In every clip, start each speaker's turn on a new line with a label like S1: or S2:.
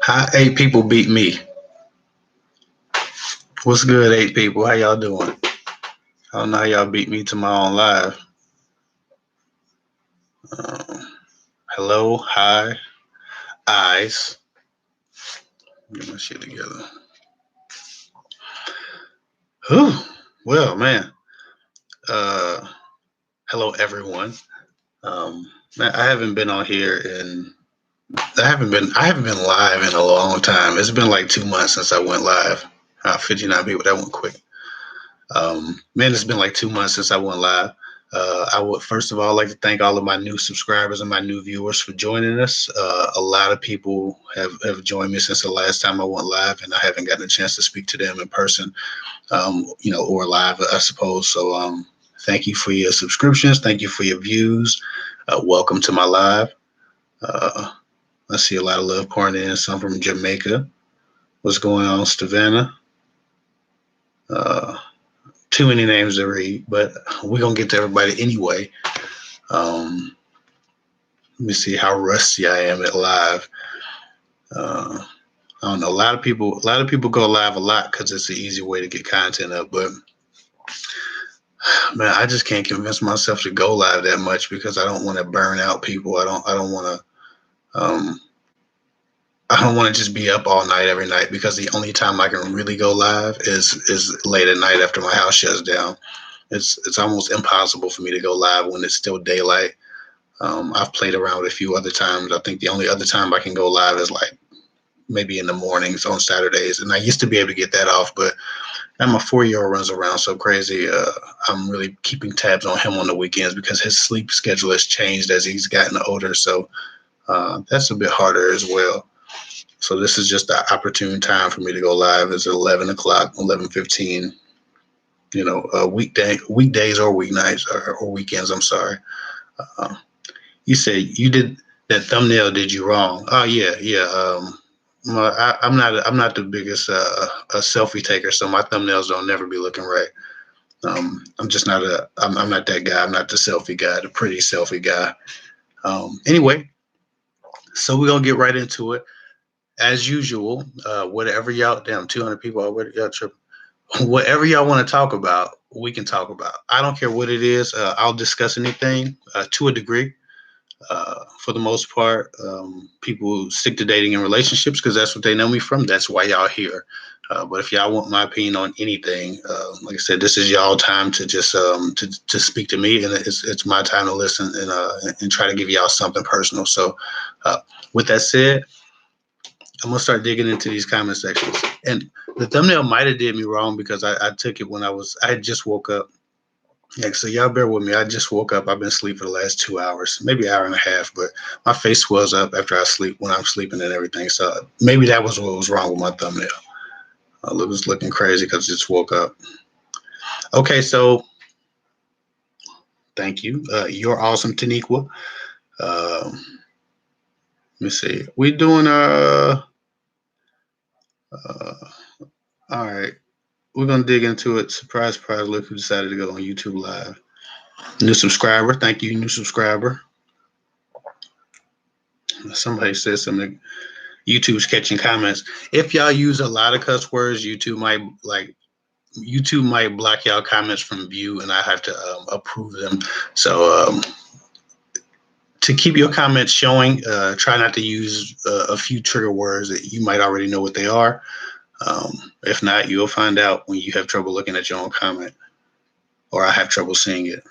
S1: How 8 people beat me? What's good, 8 people? How y'all doing? I don't know how y'all beat me to my own live. Um, hello, hi, eyes. Get my shit together. Whew. Well, man. Hello, everyone. Man, I haven't been on here in. I haven't been live in a long time. It's been like 2 months since I went live. 59 people. That went quick. Man, it's been like 2 months since I went live. I would first of all like to thank all of my new subscribers and my new viewers for joining us. A lot of people have joined me since the last time I went live, and I haven't gotten a chance to speak to them in person, or live, I suppose. So, thank you for your subscriptions. Thank you for your views. Welcome to my live. I see a lot of love pouring in. Some from Jamaica. What's going on, Savannah? Too many names to read, but we're gonna get to everybody anyway. Let me see how rusty I am at live. I don't know. A lot of people go live a lot because it's an easy way to get content up. But man, I just can't convince myself to go live that much because I don't want to burn out people. I don't want to. I don't want to just be up all night every night because the only time I can really go live is late at night after my house shuts down. It's almost impossible for me to go live when it's still daylight. I've played around with a few other times. I think the only other time I can go live is like maybe in the mornings on Saturdays, and I used to be able to get that off, but now my 4-year-old runs around so crazy. I'm really keeping tabs on him on the weekends because his sleep schedule has changed as he's gotten older. So that's a bit harder as well. So this is just the opportune time for me to go live. It's 11 o'clock, 11:15. Weekdays or weeknights or weekends. I'm sorry. You said you did that thumbnail. Did you wrong? Oh yeah, yeah. I'm not the biggest a selfie taker, so my thumbnails don't never be looking right. I'm just not I'm not that guy. I'm not the selfie guy, the pretty selfie guy. Anyway, so we're gonna get right into it. As usual, whatever y'all, damn, 200 people already, y'all tripping. Whatever y'all want to talk about, we can talk about. I don't care what it is. I'll discuss anything to a degree. For the most part, people stick to dating and relationships because that's what they know me from. That's why y'all here. But if y'all want my opinion on anything, like I said, this is y'all time to just to speak to me, and it's my time to listen and try to give y'all something personal. So, with that said, I'm gonna start digging into these comment sections. And the thumbnail might have did me wrong because I took it when I had just woke up. Yeah, so y'all bear with me. I just woke up. I've been asleep for the last 2 hours, maybe an hour and a half, but my face swells up after I sleep when I'm sleeping and everything. So maybe that was what was wrong with my thumbnail. It was looking crazy because I just woke up. Okay, so thank you. You're awesome, Taniqua. Let me see. We doing all right. We're gonna dig into it. Surprise, surprise! Look who decided to go on YouTube Live. New subscriber. Thank you, new subscriber. Somebody said something. YouTube's catching comments. If y'all use a lot of cuss words, YouTube might block y'all comments from view, and I have to approve them. So to keep your comments showing, try not to use a few trigger words that you might already know what they are. If not, you'll find out when you have trouble looking at your own comment, or I have trouble seeing it.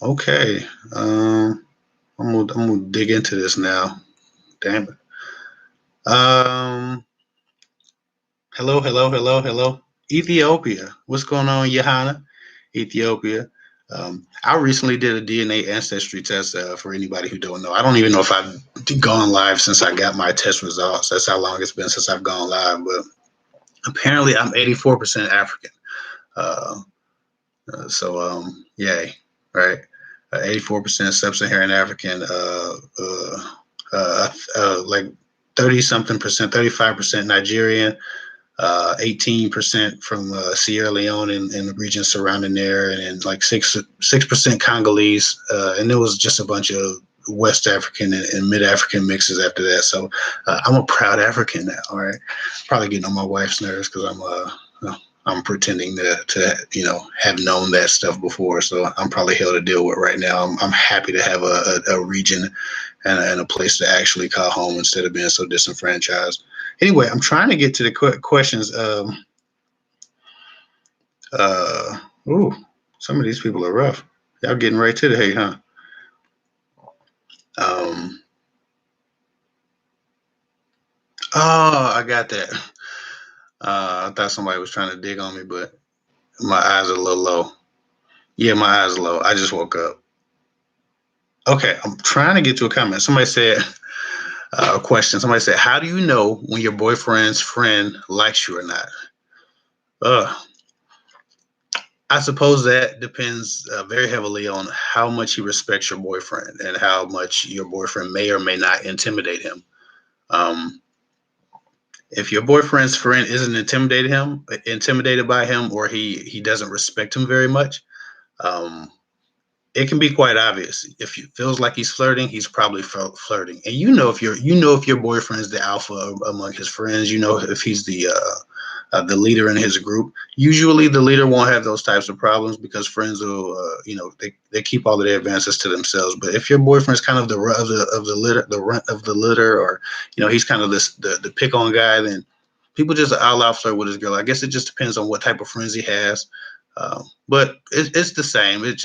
S1: Okay. I'm gonna dig into this now. Damn it. Hello. Ethiopia. What's going on, Johanna? Ethiopia. I recently did a DNA ancestry test for anybody who don't know. I don't even know if I've gone live since I got my test results. That's how long it's been since I've gone live. But apparently I'm 84% African. So yay, right? 84% sub-Saharan African, like 30-something percent, 35% Nigerian, 18% from Sierra Leone and the region surrounding there, and then like 6% Congolese, and there was just a bunch of West African and Mid African mixes after that. So I'm a proud African now. All right, probably getting on my wife's nerves because I'm pretending to have known that stuff before. So I'm probably hell to deal with right now. I'm happy to have a region and a place to actually call home instead of being so disenfranchised. Anyway, I'm trying to get to the questions. Ooh, some of these people are rough. Y'all getting right to the hate, huh? Oh, I got that. I thought somebody was trying to dig on me, but my eyes are a little low. Yeah, my eyes are low. I just woke up. Okay, I'm trying to get to a comment. Somebody said a question. Somebody said, "How do you know when your boyfriend's friend likes you or not?" I suppose that depends very heavily on how much you respect your boyfriend and how much your boyfriend may or may not intimidate him. Um, if your boyfriend's friend isn't intimidated by him, or he doesn't respect him very much, um, it can be quite obvious. If it feels like he's flirting, he's probably flirting. And if your boyfriend's the alpha among his friends, if he's the leader in his group. Usually, the leader won't have those types of problems because friends will, they keep all of their advances to themselves. But if your boyfriend's kind of the runt of the litter, or he's kind of the pick on guy, then people just all out flirt with his girl. I guess it just depends on what type of friends he has. But it's the same. It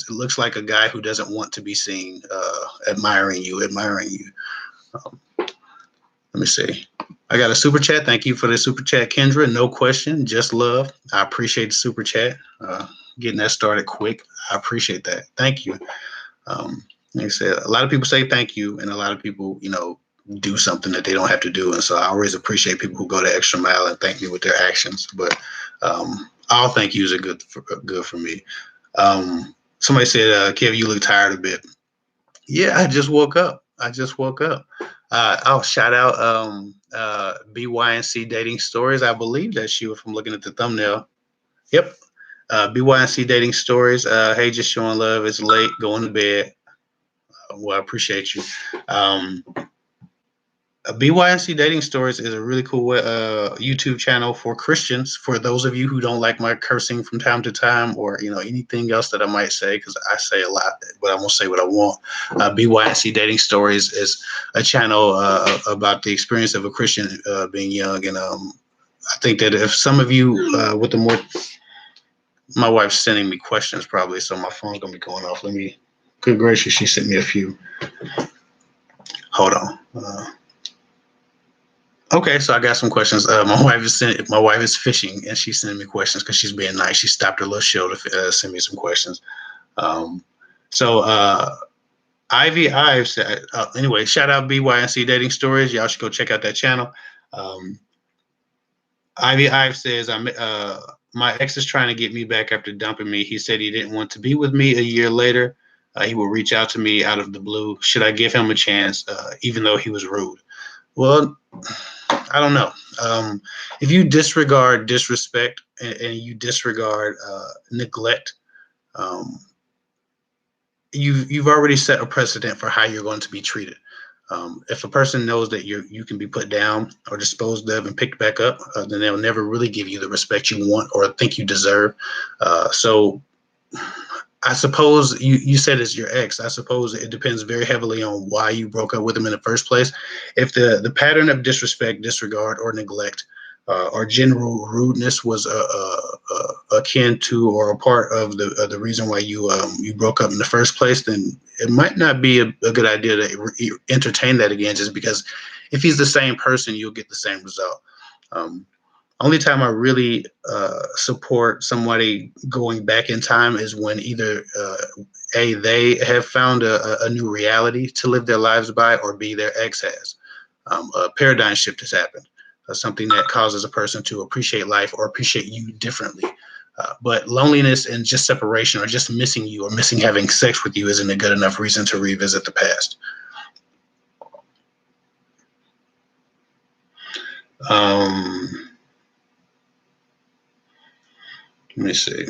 S1: looks like a guy who doesn't want to be seen admiring you. Let me see. I got a super chat. Thank you for the super chat, Kendra. No question, just love. I appreciate the super chat. Getting that started quick. I appreciate that. Thank you. Like I said, a lot of people say thank you, and a lot of people, do something that they don't have to do. And so I always appreciate people who go the extra mile and thank me with their actions. But all thank yous are good for me. Somebody said, Kev, you look tired a bit. Yeah, I just woke up. Shout out BYNC Dating Stories. I believe that's you from looking at the thumbnail. Yep. BYNC Dating Stories. Hey, just showing love. It's late. Going to bed. Well, I appreciate you. BYNC Dating Stories is a really cool YouTube channel for Christians. For those of you who don't like my cursing from time to time, or anything else that I might say, because I say a lot, but I won't say what I want. BYNC Dating Stories is a channel about the experience of a Christian being young, and I think that if some of you with the more, my wife's sending me questions probably, so my phone's gonna be going off. Good gracious, she sent me a few. Hold on. Okay, so I got some questions. My wife is fishing, and she's sending me questions because she's being nice. She stopped her little show to send me some questions. Ivy Ives said, anyway, shout out BYNC Dating Stories. Y'all should go check out that channel. Ivy Ives says, my ex is trying to get me back after dumping me. He said he didn't want to be with me. A year later, he will reach out to me out of the blue. Should I give him a chance, even though he was rude? Well, I don't know. If you disregard disrespect and you disregard neglect, you've already set a precedent for how you're going to be treated. If a person knows that you can be put down or disposed of and picked back up, then they'll never really give you the respect you want or think you deserve. So I suppose you said it's your ex. I suppose it depends very heavily on why you broke up with him in the first place. If the pattern of disrespect, disregard, or neglect, or general rudeness was akin to or a part of the reason why you broke up in the first place, then it might not be a good idea to entertain that again. Just because if he's the same person, you'll get the same result. Only time I really support somebody going back in time is when either A, they have found a new reality to live their lives by, or B, their ex has. A paradigm shift has happened, something that causes a person to appreciate life or appreciate you differently. But loneliness and just separation or just missing you or missing having sex with you isn't a good enough reason to revisit the past. Let me see.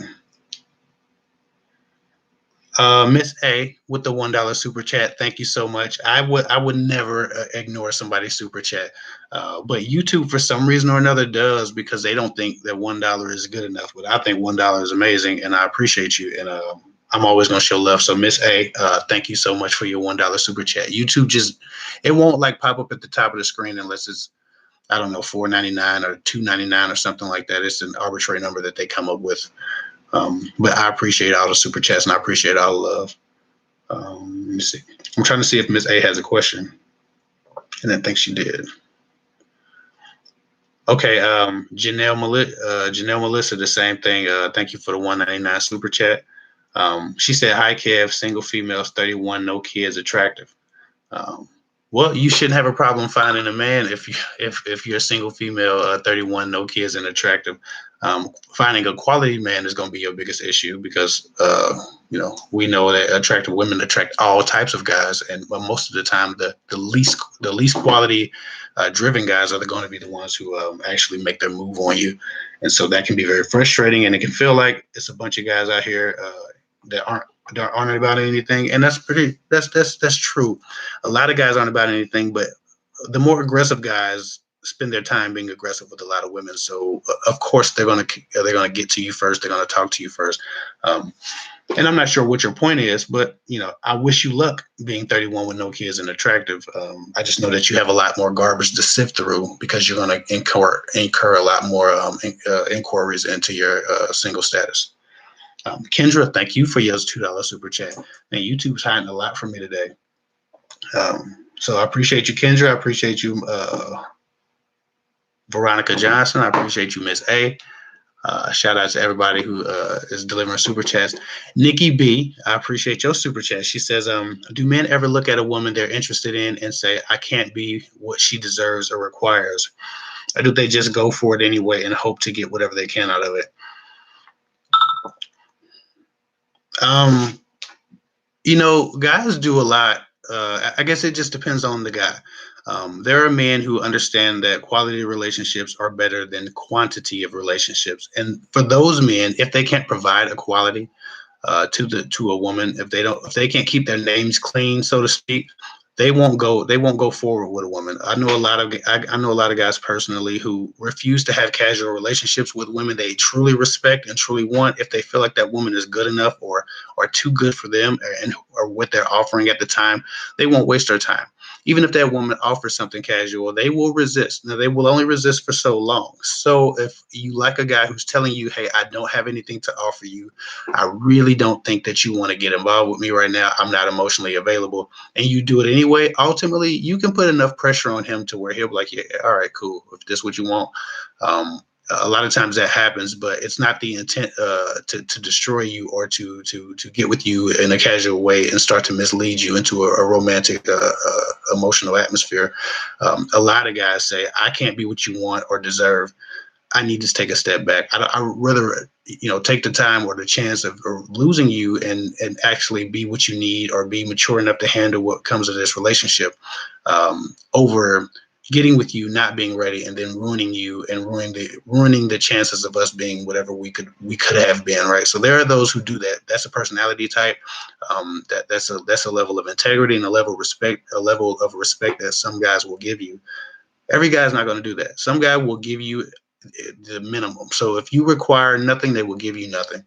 S1: Miss A with the $1 super chat. Thank you so much. I would never ignore somebody's super chat, but YouTube for some reason or another does, because they don't think that $1 is good enough. But I think $1 is amazing, and I appreciate you. And I'm always gonna show love. So Miss A, thank you so much for your $1 super chat. YouTube just, it won't like pop up at the top of the screen unless it's, I don't know, $4.99 or $2.99 or something like that. It's an arbitrary number that they come up with. But I appreciate all the super chats, and I appreciate all the love. Let me see. I'm trying to see if Miss A has a question, and I think she did. Okay, Janelle Melissa, the same thing. Thank you for the $1.99 super chat. She said, "Hi, Kev. Single females, 31, no kids, attractive." Um, well, you shouldn't have a problem finding a man if you're a single female, 31, no kids, and attractive. Finding a quality man is going to be your biggest issue, because we know that attractive women attract all types of guys, and most of the time the least quality driven guys are going to be the ones who actually make their move on you, and so that can be very frustrating, and it can feel like it's a bunch of guys out here that aren't about anything, and that's true. A lot of guys aren't about anything, but the more aggressive guys spend their time being aggressive with a lot of women. So of course they're gonna get to you first. They're gonna talk to you first. And I'm not sure what your point is, but I wish you luck being 31 with no kids and attractive. I just know that you have a lot more garbage to sift through, because you're gonna incur a lot more inquiries into your single status. Kendra, thank you for your $2 super chat. Man, YouTube's hiding a lot from me today. So I appreciate you, Kendra. I appreciate you, Veronica Johnson. I appreciate you, Miss A. Shout out to everybody who is delivering super chats. Nikki B, I appreciate your super chat. She says, do men ever look at a woman they're interested in and say, I can't be what she deserves or requires? Or do they just go for it anyway and hope to get whatever they can out of it? Guys do a lot. I guess it just depends on the guy. There are men who understand that quality relationships are better than quantity of relationships, and for those men, if they can't provide a quality to a woman, if they can't keep their names clean, so to speak, they won't go forward with a woman. I know a lot of guys personally who refuse to have casual relationships with women they truly respect and truly want, if they feel like that woman is good enough or too good for them, or what they're offering at the time. They won't waste their time. Even if that woman offers something casual, they will resist. Now, they will only resist for so long. So if you like a guy who's telling you, hey, I don't have anything to offer you, I really don't think that you want to get involved with me right now, I'm not emotionally available, and you do it anyway, ultimately you can put enough pressure on him to where he'll be like, yeah, all right, cool, if this is what you want. A lot of times that happens, but it's not the intent to destroy you or to get with you in a casual way and start to mislead you into a romantic emotional atmosphere. A lot of guys say, I can't be what you want or deserve. I need to take a step back. I would rather, take the time or the chance of losing you and actually be what you need, or be mature enough to handle what comes of this relationship, over getting with you, not being ready, and then ruining you and ruining the chances of us being whatever we could have been. Right. So there are those who do that. That's a personality type. That's a level of integrity and a level of respect that some guys will give you. Every guy's not going to do that. Some guy will give you the minimum. So if you require nothing, they will give you nothing.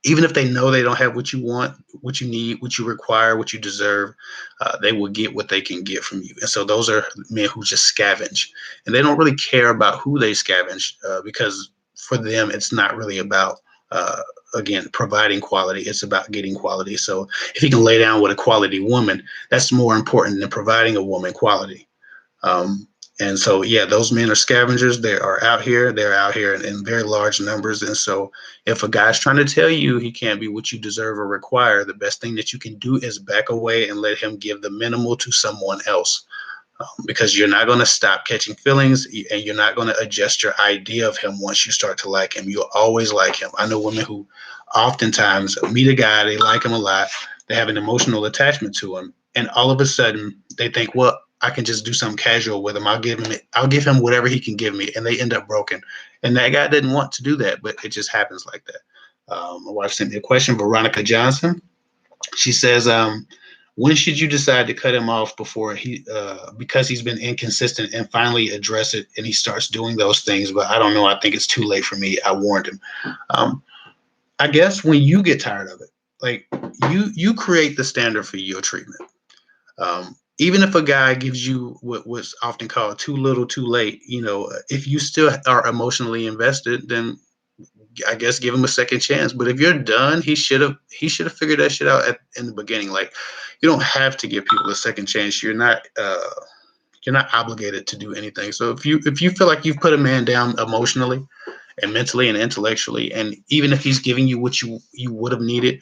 S1: Even if they know they don't have what you want, what you need, what you require, what you deserve, they will get what they can get from you. And so those are men who just scavenge, and they don't really care about who they scavenge, because for them, it's not really about, again, providing quality. It's about getting quality. So if you can lay down with a quality woman, that's more important than providing a woman quality. And so, yeah, those men are scavengers. They are out here. They're out here in very large numbers. And so if a guy's trying to tell you he can't be what you deserve or require, the best thing that you can do is back away and let him give the minimal to someone else, because you're not going to stop catching feelings, and you're not going to adjust your idea of him once you start to like him. You'll always like him. I know women who oftentimes meet a guy, they like him a lot, they have an emotional attachment to him, and all of a sudden they think, well, I can just do something casual with him. I'll give him whatever he can give me, and they end up broken. And that guy didn't want to do that, but it just happens like that. My wife sent me a question. Veronica Johnson. She says, when should you decide to cut him off before because he's been inconsistent, and finally address it and he starts doing those things? But I don't know. I think it's too late for me. I warned him. I guess when you get tired of it, like you create the standard for your treatment. Even if a guy gives you what's often called too little, too late, if you still are emotionally invested, then I guess give him a second chance. But if you're done, he should have figured that shit out in the beginning. Like, you don't have to give people a second chance. You're not obligated to do anything. So if you feel like you've put a man down emotionally and mentally and intellectually, and even if he's giving you what you would have needed,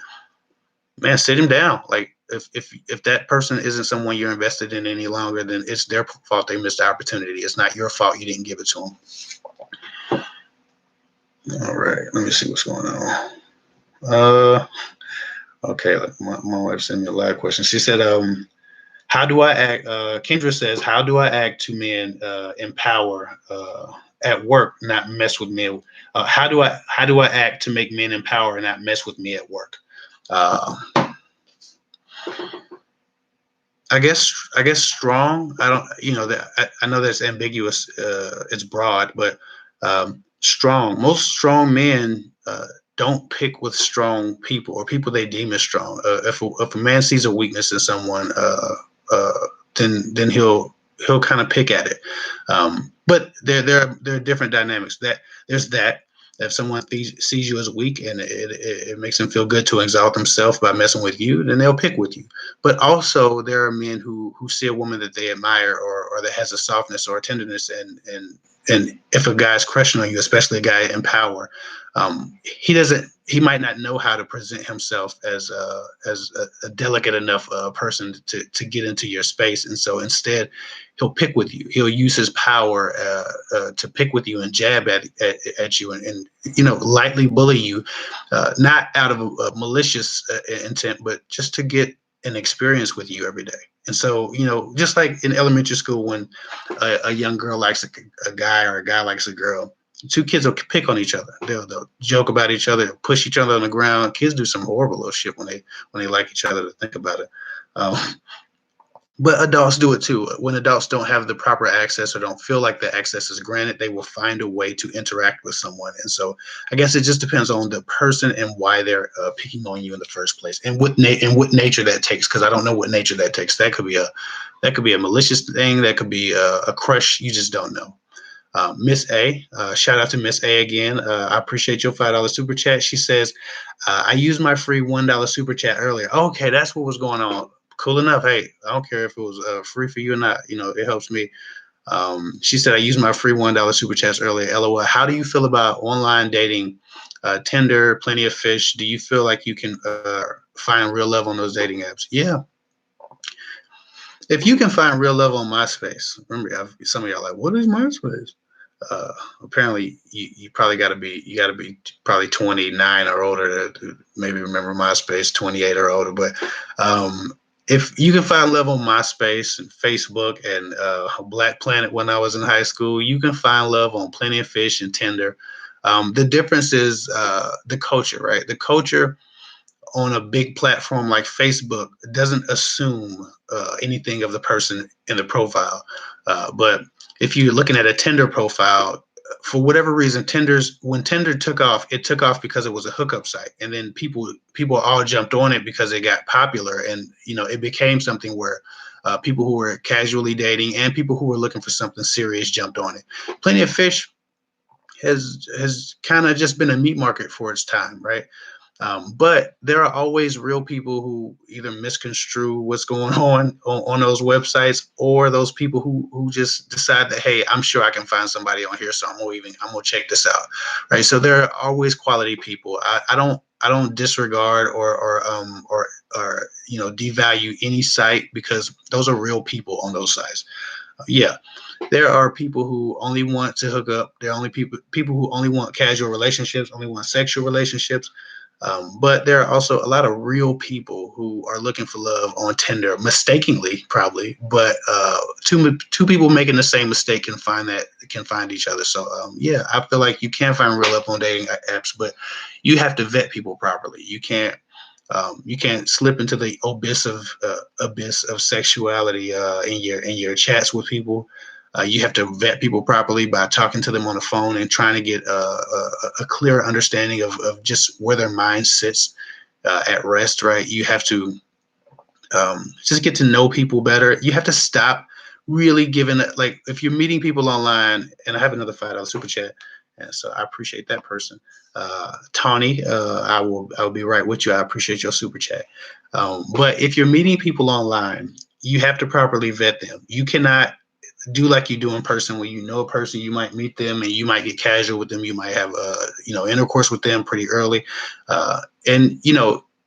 S1: man, sit him down. Like, if that person isn't someone you're invested in any longer, then it's their fault they missed the opportunity. It's not your fault you didn't give it to them. All right, let me see what's going on. Okay, my wife sent me a live question. She said, how do I act? Kendra says, how do I act to men in power at work, not mess with me? How do I act to make men in power and not mess with me at work? I guess strong. I don't, I know that's ambiguous. It's broad, but strong. Most strong men don't pick with strong people or people they deem as strong. If a man sees a weakness in someone, then he'll kind of pick at it. But there are different dynamics. There's that. If someone sees you as weak and it makes them feel good to exalt themselves by messing with you, then they'll pick with you. But also there are men who see a woman that they admire or that has a softness or a tenderness, and if a guy's crushing on you, especially a guy in power, he might not know how to present himself as a delicate enough person to get into your space. And so instead, he'll pick with you. He'll use his power to pick with you and jab at you and lightly bully you, not out of a malicious intent, but just to get an experience with you every day. And so, just like in elementary school, when a young girl likes a guy or a guy likes a girl, two kids will pick on each other. They'll joke about each other, push each other on the ground. Kids do some horrible little shit when they like each other, to think about it. But adults do it too. When adults don't have the proper access or don't feel like the access is granted, they will find a way to interact with someone. And so I guess it just depends on the person and why they're picking on you in the first place, and what nature that takes. Because I don't know what nature that takes. That could be a malicious thing. That could be a crush. You just don't know. Miss A, shout out to Miss A again. I appreciate your $5 super chat. She says, I used my free $1 super chat earlier. Okay, that's what was going on. Cool enough. Hey, I don't care if it was free for you or not. It helps me. She said, I used my free $1 super chats earlier. LOL. How do you feel about online dating, Tinder, Plenty of Fish? Do you feel like you can find real love on those dating apps? Yeah. If you can find real love on MySpace, remember, some of y'all are like, what is MySpace? Apparently, you probably got to be probably 29 or older to maybe remember MySpace, 28 or older. But if you can find love on MySpace and Facebook and Black Planet when I was in high school, you can find love on Plenty of Fish and Tinder. The difference is the culture, right? The culture on a big platform like Facebook doesn't assume anything of the person in the profile. But if you're looking at a Tinder profile, for whatever reason, when Tinder took off, it took off because it was a hookup site, and then people all jumped on it because it got popular, and it became something where people who were casually dating and people who were looking for something serious jumped on it. Plenty of Fish has kind of just been a meat market for its time, right? But there are always real people who either misconstrue what's going on those websites, or those people who just decide that, hey, I'm sure I can find somebody on here, so I'm gonna check this out, right? So there are always quality people. I don't disregard or devalue any site, because those are real people on those sites. Yeah, there are people who only want to hook up. There are only people who only want casual relationships, only want sexual relationships. But there are also a lot of real people who are looking for love on Tinder, mistakenly, probably. But two people making the same mistake can find each other. So yeah, I feel like you can find real love on dating apps, but you have to vet people properly. You can't slip into the abyss of sexuality in your chats with people. You have to vet people properly by talking to them on the phone and trying to get a clear understanding of just where their mind sits at rest. Right? You have to just get to know people better. You have to stop really giving it, like, if you're meeting people online. And I have another $5 super chat, and so I appreciate that person. Tawny, I will be right with you. I appreciate your super chat. But if you're meeting people online, you have to properly vet them. You cannot do like you do in person. When you know a person, you might meet them and you might get casual with them. You might have intercourse with them pretty early, and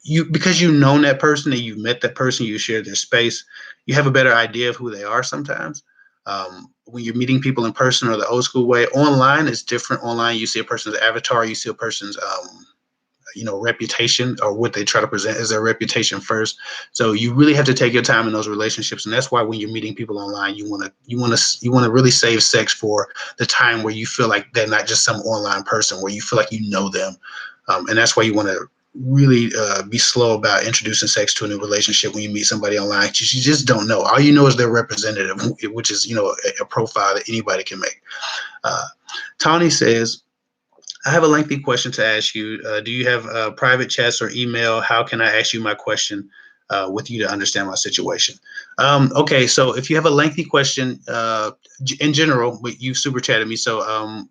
S1: you, because you've known that person and you've met that person, you share their space, you have a better idea of who they are sometimes. When you're meeting people in person or the old school way, online is different. Online, you see a person's avatar, you see a person's reputation, or what they try to present as their reputation first. So you really have to take your time in those relationships, and that's why when you're meeting people online, you want to really save sex for the time where you feel like they're not just some online person, where you feel like you know them. And that's why you want to really be slow about introducing sex to a new relationship when you meet somebody online. You just don't know. All you know is their representative, which is a profile that anybody can make. Tony says, I have a lengthy question to ask you. Do you have private chats or email? How can I ask you my question with you to understand my situation? Okay, so if you have a lengthy question in general, but you super chatted me. So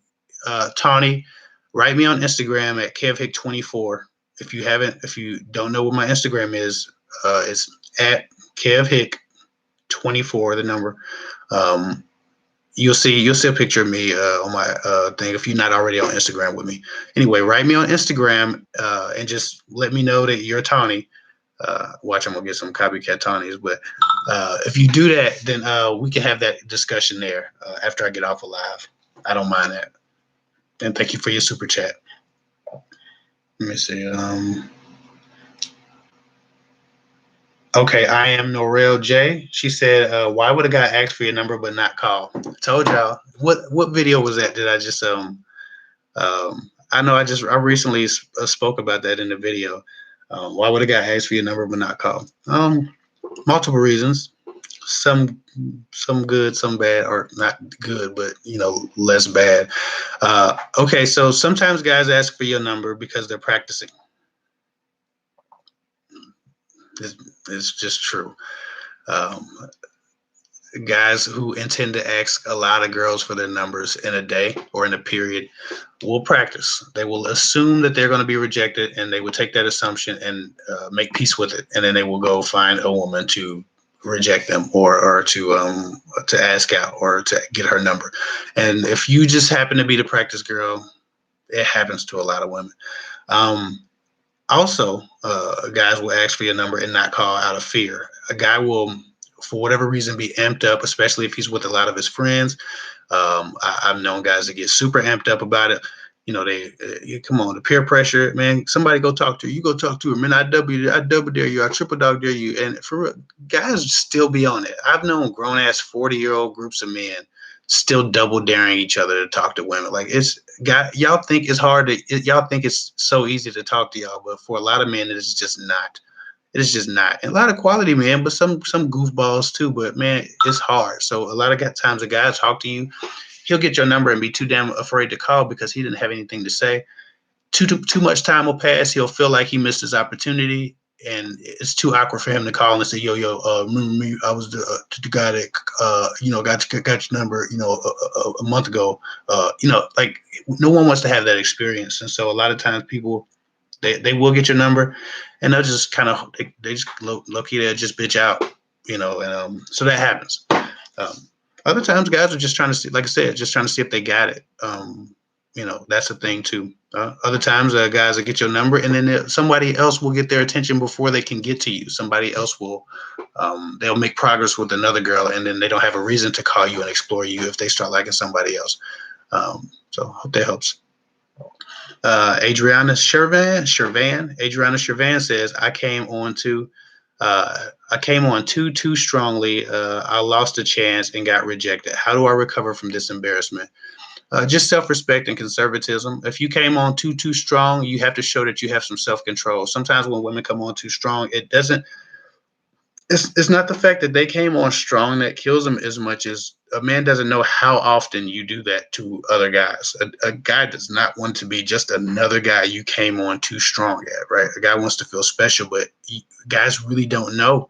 S1: Tawny, write me on Instagram at kevhick24. If you don't know what my Instagram is, it's at kevhick24, the number. You'll see a picture of me on my thing if you're not already on Instagram with me. Anyway, write me on Instagram and just let me know that you're Tawny. Watch, I'm gonna get some copycat Tawnies, but if you do that, then we can have that discussion there after I get off of live. I don't mind that. And thank you for your super chat. Let me see. Okay, I am Norel J. She said, "Why would a guy ask for your number but not call?" I told y'all. What video was that? Did I just I know I recently spoke about that in the video. Why would a guy ask for your number but not call? Multiple reasons. Some good, some bad, or not good, but less bad. Okay, so sometimes guys ask for your number because they're practicing. It's just true. Guys who intend to ask a lot of girls for their numbers in a day or in a period will practice. They will assume that they're going to be rejected, and they will take that assumption and make peace with it, and then they will go find a woman to reject them or to ask out or to get her number. And if you just happen to be the practice girl, it happens to a lot of women. Also, guys will ask for your number and not call out of fear. A guy will, for whatever reason, be amped up, especially if he's with a lot of his friends. I've known guys that get super amped up about it. They come on, the peer pressure, man. Somebody go talk to her. You go talk to her, man. I double dare you. I triple dog dare you. And for real, guys still be on it. I've known grown ass 40-year-old groups of men still double daring each other to talk to women. Like, y'all think it's hard y'all think it's so easy to talk to y'all, but for a lot of men, it's just not. It is just not. And a lot of quality men, but some goofballs too. But man, it's hard. So a lot of times a guy talk to you, he'll get your number and be too damn afraid to call because he didn't have anything to say. Too much time will pass. He'll feel like he missed his opportunity, and it's too awkward for him to call and say, "Yo, remember me? I was the guy that got your number, a month ago." Like, no one wants to have that experience, and so a lot of times people they will get your number, and they'll just kind of they just low-key, they'll just bitch out, and so that happens. Other times guys are just trying to see, like I said, just trying to see if they got it. That's a thing too. Other times guys will get your number, and then somebody else will get their attention before they can get to you. Somebody else will they'll make progress with another girl, and then they don't have a reason to call you and explore you if they start liking somebody else. So hope that helps. Adriana Shervan says, I came on too strongly. I lost a chance and got rejected. How do I recover from this embarrassment? Just self-respect and conservatism. If you came on too strong, you have to show that you have some self-control. Sometimes when women come on too strong, it's not the fact that they came on strong that kills them as much as a man doesn't know how often you do that to other guys. A guy does not want to be just another guy you came on too strong at, right? A guy wants to feel special, but guys really don't know.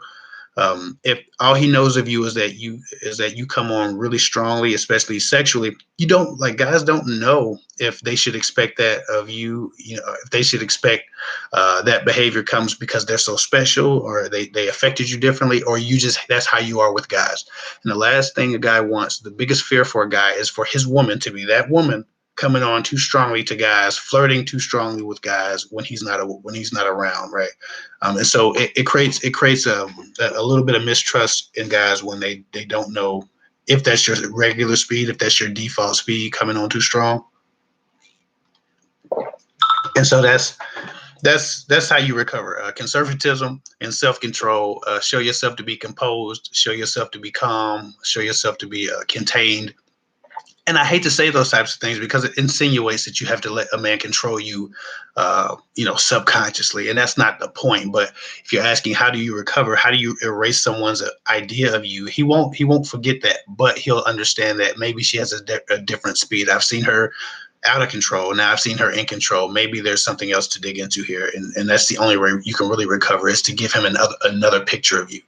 S1: If all he knows of you is that you come on really strongly, especially sexually, you don't like guys don't know if they should expect that of you. You know, if they should expect that behavior comes because they're so special, or they affected you differently, or you just that's how you are with guys. And the last thing a guy wants, the biggest fear for a guy, is for his woman to be that woman coming on too strongly to guys, flirting too strongly with guys when he's not around, right? And so it creates a little bit of mistrust in guys when they don't know if that's your regular speed, if that's your default speed coming on too strong. And so that's how you recover. Conservatism and self-control. Show yourself to be composed. Show yourself to be calm. Show yourself to be contained. And I hate to say those types of things because it insinuates that you have to let a man control you, subconsciously. And that's not the point. But if you're asking how do you recover, how do you erase someone's idea of you, he won't forget that, but he'll understand that maybe she has a different speed. I've seen her out of control. Now I've seen her in control. Maybe there's something else to dig into here. And that's the only way you can really recover, is to give him another picture of you.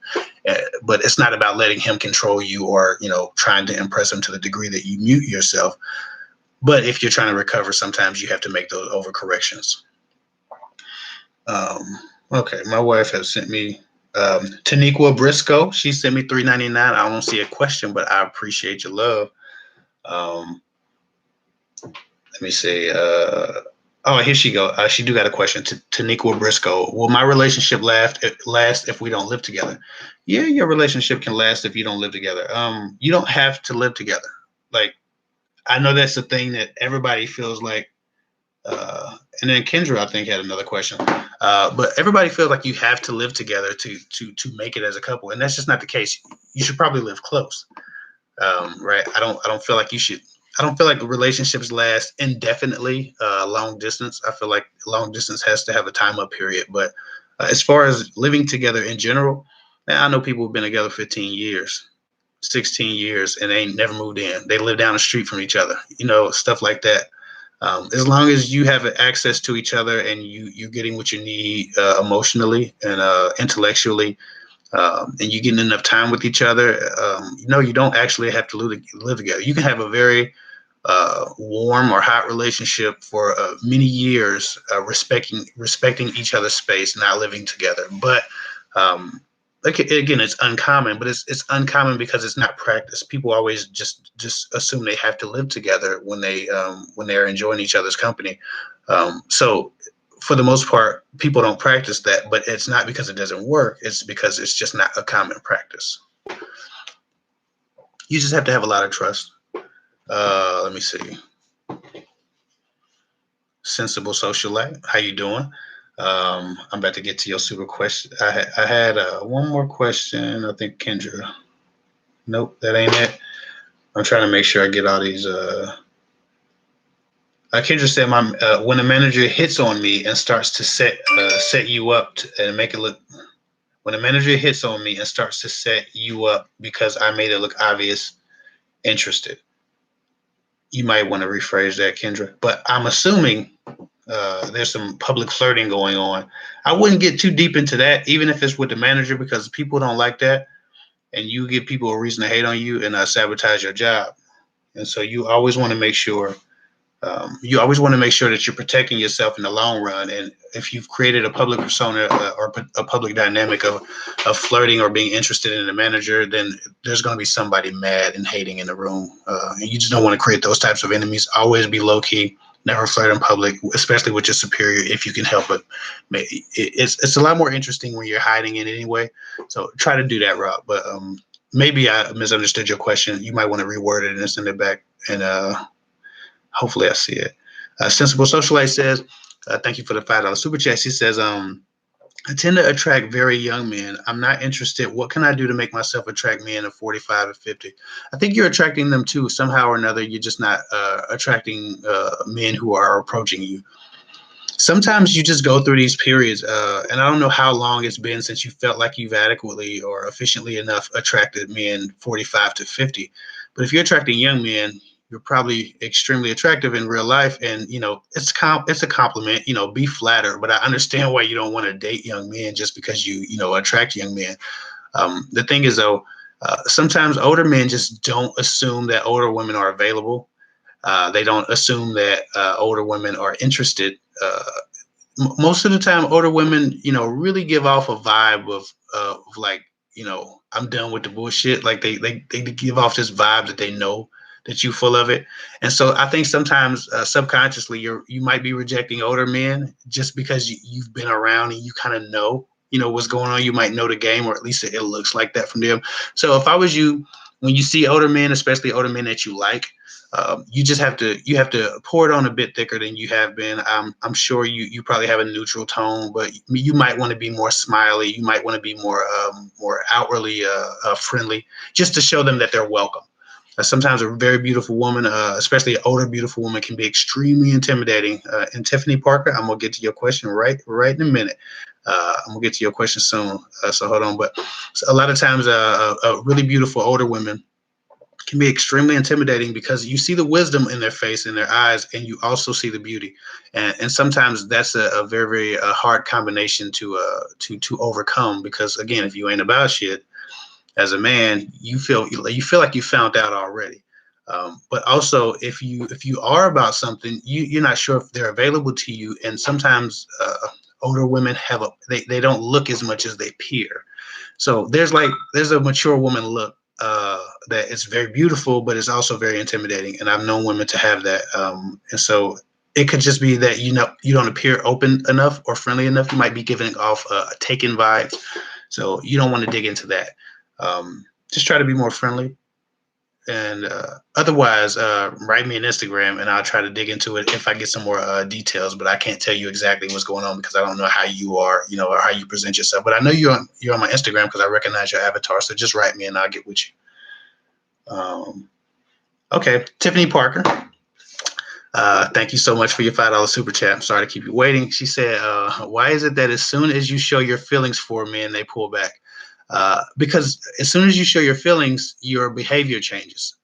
S1: But it's not about letting him control you or, trying to impress him to the degree that you mute yourself. But if you're trying to recover, sometimes you have to make those overcorrections. Okay. My wife has sent me, Taniqua Briscoe. She sent me $3.99. I don't see a question, but I appreciate your love. Let me see. Here she go. She do got a question. Taniqua Briscoe. Will my relationship last if we don't live together? Yeah, your relationship can last if you don't live together. You don't have to live together. Like, I know that's the thing that everybody feels like. And then Kendra, I think, had another question. But everybody feels like you have to live together to make it as a couple, and that's just not the case. You should probably live close, right? I don't feel like you should. I don't feel like relationships last indefinitely, long distance. I feel like long distance has to have a time up period. But as far as living together in general, man, I know people who've been together 15 years, 16 years, and they ain't never moved in. They live down the street from each other, stuff like that. As long as you have access to each other and you're getting what you need emotionally and intellectually, and you're getting enough time with each other, you don't actually have to live together. You can have a very warm or hot relationship for many years, respecting each other's space, not living together. But again, it's uncommon, but it's uncommon because it's not practiced. People always just assume they have to live together when they're enjoying each other's company. So for the most part, people don't practice that, but it's not because it doesn't work. It's because it's just not a common practice. You just have to have a lot of trust. Let me see. Sensible social life. How you doing? I'm about to get to your super question. I had one more question. I think Kendra. Nope, that ain't it. I'm trying to make sure I get all these. Kendra said, when a manager hits on me and starts to set you up and make it look. When a manager hits on me and starts to set you up because I made it look obvious, interested. You might want to rephrase that, Kendra. But I'm assuming there's some public flirting going on. I wouldn't get too deep into that, even if it's with the manager, because people don't like that, and you give people a reason to hate on you and sabotage your job. And so you always want to make sure. That you're protecting yourself in the long run. And if you've created a public persona or a public dynamic of flirting or being interested in a manager, then there's going to be somebody mad and hating in the room. And you just don't want to create those types of enemies. Always be low key. Never flirt in public, especially with your superior if you can help it. It's a lot more interesting when you're hiding it anyway. So try to do that, Rob. But maybe I misunderstood your question. You might want to reword it and send it back and. Hopefully I see it. Sensible Socialite says, thank you for the $5 super chat. She says, I tend to attract very young men. I'm not interested. What can I do to make myself attract men of 45 and 50? I think you're attracting them too, somehow or another. You're just not attracting men who are approaching you. Sometimes you just go through these periods, and I don't know how long it's been since you felt like you've adequately or efficiently enough attracted men 45 to 50. But if you're attracting young men, you're probably extremely attractive in real life, and it's a compliment. Be flattered. But I understand why you don't want to date young men just because you attract young men. The thing is though, sometimes older men just don't assume that older women are available. They don't assume that older women are interested. Most of the time, older women, really give off a vibe of like, I'm done with the bullshit. Like they give off this vibe that they know that you full of it. And so I think sometimes subconsciously you might be rejecting older men just because you've been around and you kind of know what's going on. You might know the game, or at least it looks like that from them. So if I was you, when you see older men, especially older men that you like, you just have to pour it on a bit thicker than you have been. I'm sure you probably have a neutral tone, but you might want to be more smiley. You might want to be more outwardly friendly, just to show them that they're welcome. Sometimes a very beautiful woman, especially an older beautiful woman, can be extremely intimidating. And Tiffany Parker, I'm gonna get to your question right in a minute. I'm gonna get to your question soon, so hold on. But a lot of times, really beautiful older women can be extremely intimidating because you see the wisdom in their face, in their eyes, and you also see the beauty. And sometimes that's a very, very hard combination to overcome, because again, if you ain't about shit as a man, you feel like you found out already. But also, if you are about something, you're not sure if they're available to you. And sometimes older women they don't look as much as they appear. So there's a mature woman look that is very beautiful, but it's also very intimidating. And I've known women to have that. And so it could just be that you don't appear open enough or friendly enough. You might be giving off taken vibes. So you don't want to dig into that. Just try to be more friendly. And otherwise, write me an Instagram, and I'll try to dig into it if I get some more details. But I can't tell you exactly what's going on because I don't know how you are, or how you present yourself. But I know you're on my Instagram because I recognize your avatar. So just write me, and I'll get with you. Okay, Tiffany Parker. Thank you so much for your $5 super chat. I'm sorry to keep you waiting. She said, "Why is it that as soon as you show your feelings for men, they pull back?" Because as soon as you show your feelings, your behavior changes.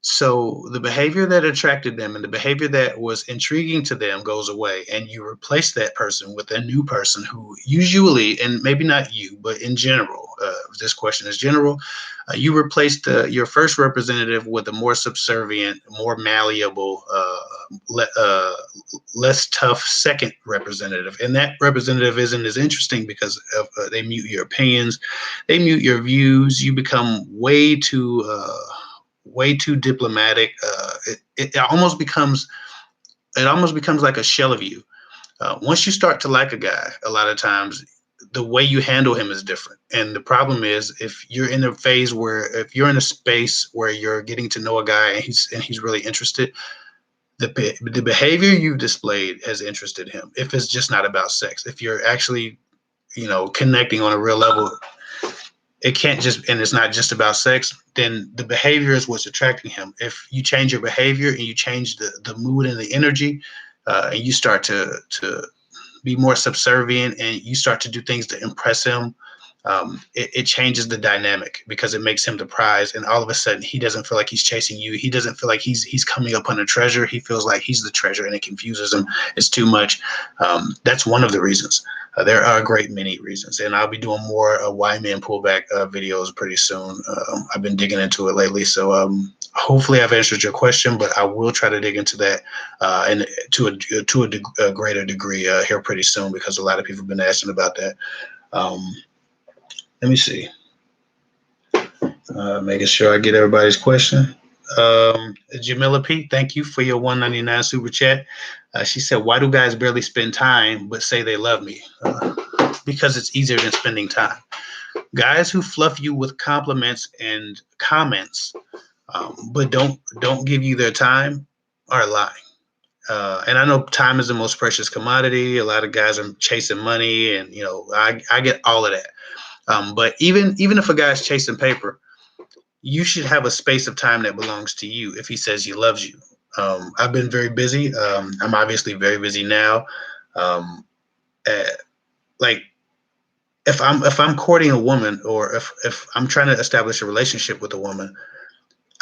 S1: So the behavior that attracted them and the behavior that was intriguing to them goes away, and you replace that person with a new person who usually, and maybe not you, but in general, this question is general, you replaced your first representative with a more subservient, more malleable, less tough second representative. And that representative isn't as interesting because they mute your opinions, they mute your views. You become way too diplomatic. It almost becomes like a shell of you. Once you start to like a guy, a lot of times the way you handle him is different. And the problem is, if you're in a space where you're getting to know a guy and he's really interested, the behavior you've displayed has interested him. If it's just not about sex, if you're actually, connecting on a real level, it can't just, and it's not just about sex, then the behavior is what's attracting him. If you change your behavior and you change the mood and the energy, and you start to be more subservient and you start to do things to impress him, it changes the dynamic because it makes him the prize. And all of a sudden, he doesn't feel like he's chasing you. He doesn't feel like he's coming upon a treasure. He feels like he's the treasure, and it confuses him. It's too much. That's one of the reasons. There are a great many reasons, and I'll be doing more why men pull back videos pretty soon. I've been digging into it lately, so hopefully I've answered your question, but I will try to dig into that and to a greater degree here pretty soon, because a lot of people have been asking about that. Let me see. Making sure I get everybody's question. Jamila P, thank you for your $1.99 super chat. She said, "Why do guys barely spend time but say they love me?" Because it's easier than spending time. Guys who fluff you with compliments and comments, but don't give you their time, are lying. And I know time is the most precious commodity. A lot of guys are chasing money, and I get all of that. But even if a guy's chasing paper, you should have a space of time that belongs to you if he says he loves you. I've been very busy. I'm obviously very busy now. Um, uh, like if I'm courting a woman, or if I'm trying to establish a relationship with a woman,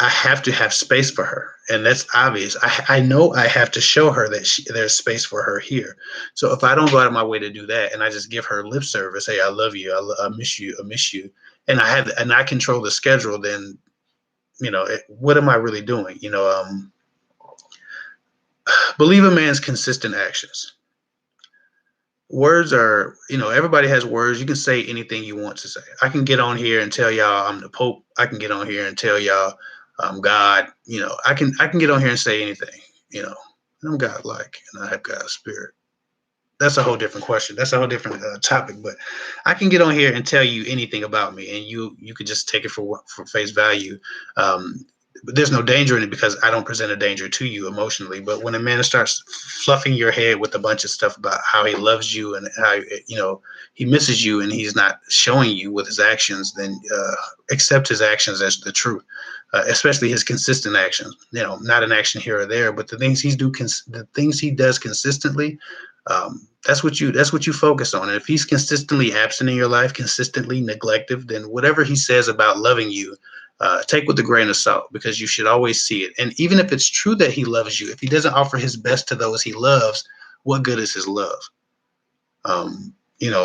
S1: I have to have space for her, and that's obvious. I know I have to show her that there's space for her here. So if I don't go out of my way to do that, and I just give her lip service, hey, I love you, I miss you, I miss you, and I control the schedule, then what am I really doing? Believe a man's consistent actions. Words are, everybody has words. You can say anything you want to say. I can get on here and tell y'all I'm the Pope. I can get on here and tell y'all I'm God. I can get on here and say anything. I'm God-like, and I have God's spirit. That's a whole different question. That's a whole different topic. But I can get on here and tell you anything about me, and you could just take it for face value. But there's no danger in it because I don't present a danger to you emotionally. But when a man starts fluffing your head with a bunch of stuff about how he loves you and how he misses you, and he's not showing you with his actions, then accept his actions as the truth. Especially his consistent actions. Not an action here or there, but the things the things he does consistently. That's what you focus on. And if he's consistently absent in your life, consistently neglective, then whatever he says about loving you, take with a grain of salt, because you should always see it. And even if it's true that he loves you, if he doesn't offer his best to those he loves, what good is his love?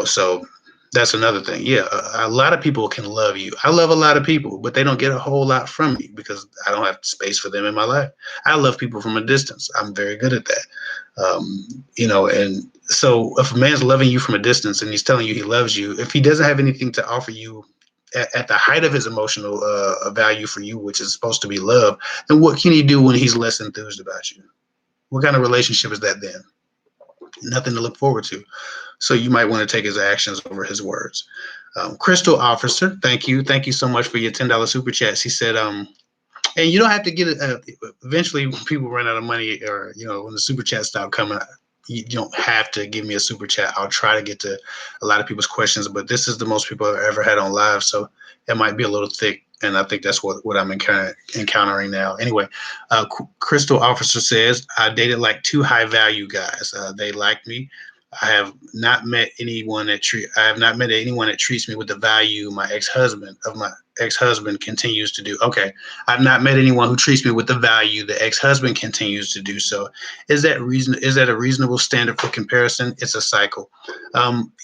S1: So that's another thing. Yeah, a lot of people can love you. I love a lot of people, but they don't get a whole lot from me because I don't have space for them in my life. I love people from a distance. I'm very good at that. And so if a man's loving you from a distance and he's telling you he loves you, if he doesn't have anything to offer you at the height of his emotional value for you, which is supposed to be love, then what can he do when he's less enthused about you? What kind of relationship is that then? Nothing to look forward to. So you might want to take his actions over his words. Crystal Officer, thank you. Thank you so much for your $10 super chats. He said, and you don't have to get it. Eventually, when people run out of money, or when the super chats stop coming, you don't have to give me a super chat. I'll try to get to a lot of people's questions, but this is the most people I've ever had on live, so it might be a little thick, and I think that's what I'm encountering now. Anyway, Crystal Officer says, I dated like two high value guys. They liked me. I have not met anyone that treats me with the value my ex-husband continues to do. Okay, I've not met anyone who treats me with the value the ex-husband continues to do. So, is that a reasonable standard for comparison? It's a cycle.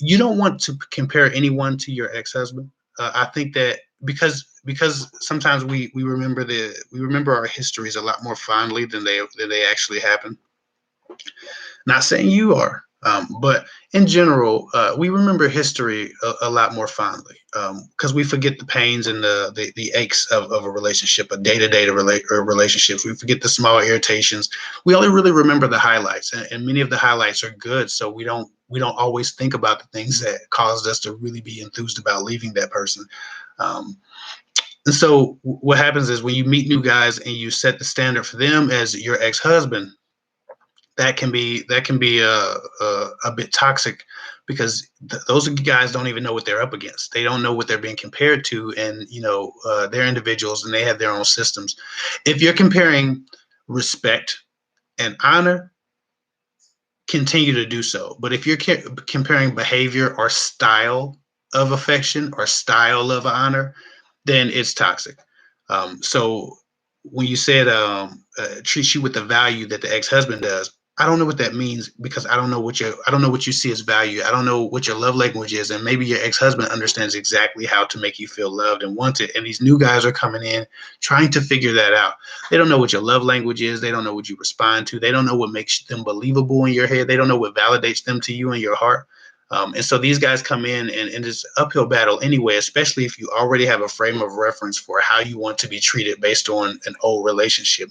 S1: You don't want to compare anyone to your ex-husband. I think that because sometimes we remember our histories a lot more fondly than they actually happen. Not saying you are, but in general, we remember history a lot more fondly because we forget the pains and the aches of a relationship, a day-to-day relationships. We forget the small irritations. We only really remember the highlights, and many of the highlights are good. So we don't always think about the things that caused us to really be enthused about leaving that person. And so what happens is when you meet new guys and you set the standard for them as your ex-husband, that can be a bit toxic because those guys don't even know what they're up against. They don't know what they're being compared to, and they're individuals and they have their own systems. If you're comparing respect and honor, continue to do so. But if you're comparing behavior or style of affection or style of honor, then it's toxic. So when you said treats you with the value that the ex-husband does, I don't know what that means because I don't know what you see as value. I don't know what your love language is, and maybe your ex-husband understands exactly how to make you feel loved and wanted. And these new guys are coming in trying to figure that out. They don't know what your love language is. They don't know what you respond to. They don't know what makes them believable in your head. They don't know what validates them to you in your heart. And so these guys come in and it's uphill battle anyway, especially if you already have a frame of reference for how you want to be treated based on an old relationship.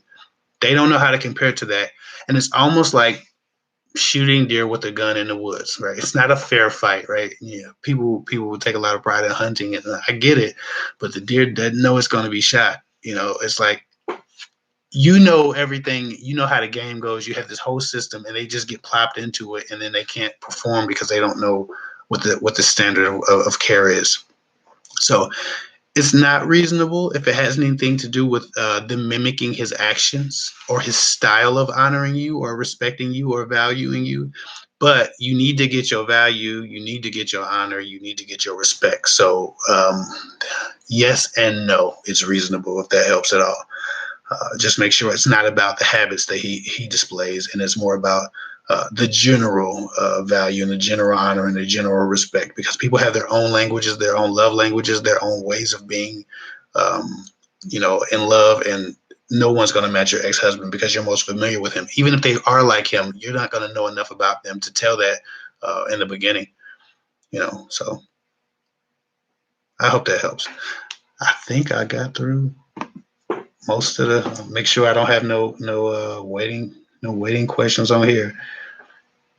S1: They don't know how to compare to that. And it's almost like shooting deer with a gun in the woods, right? It's not a fair fight, right? Yeah, people will take a lot of pride in hunting, and I get it, but the deer doesn't know it's going to be shot. It's like you know everything, you know how the game goes, you have this whole system, and they just get plopped into it, and then they can't perform because they don't know what the standard of care is. So it's not reasonable if it has anything to do with them mimicking his actions or his style of honoring you or respecting you or valuing you. But you need to get your value, you need to get your honor, you need to get your respect. So yes and no, it's reasonable if that helps at all. Just make sure it's not about the habits that he displays, and it's more about the general value and the general honor and the general respect, because people have their own languages, their own love languages, their own ways of being, in love, and no one's going to match your ex-husband because you're most familiar with him. Even if they are like him, you're not going to know enough about them to tell that in the beginning, so I hope that helps. I think I got through most of the. Make sure I don't have no waiting questions on here.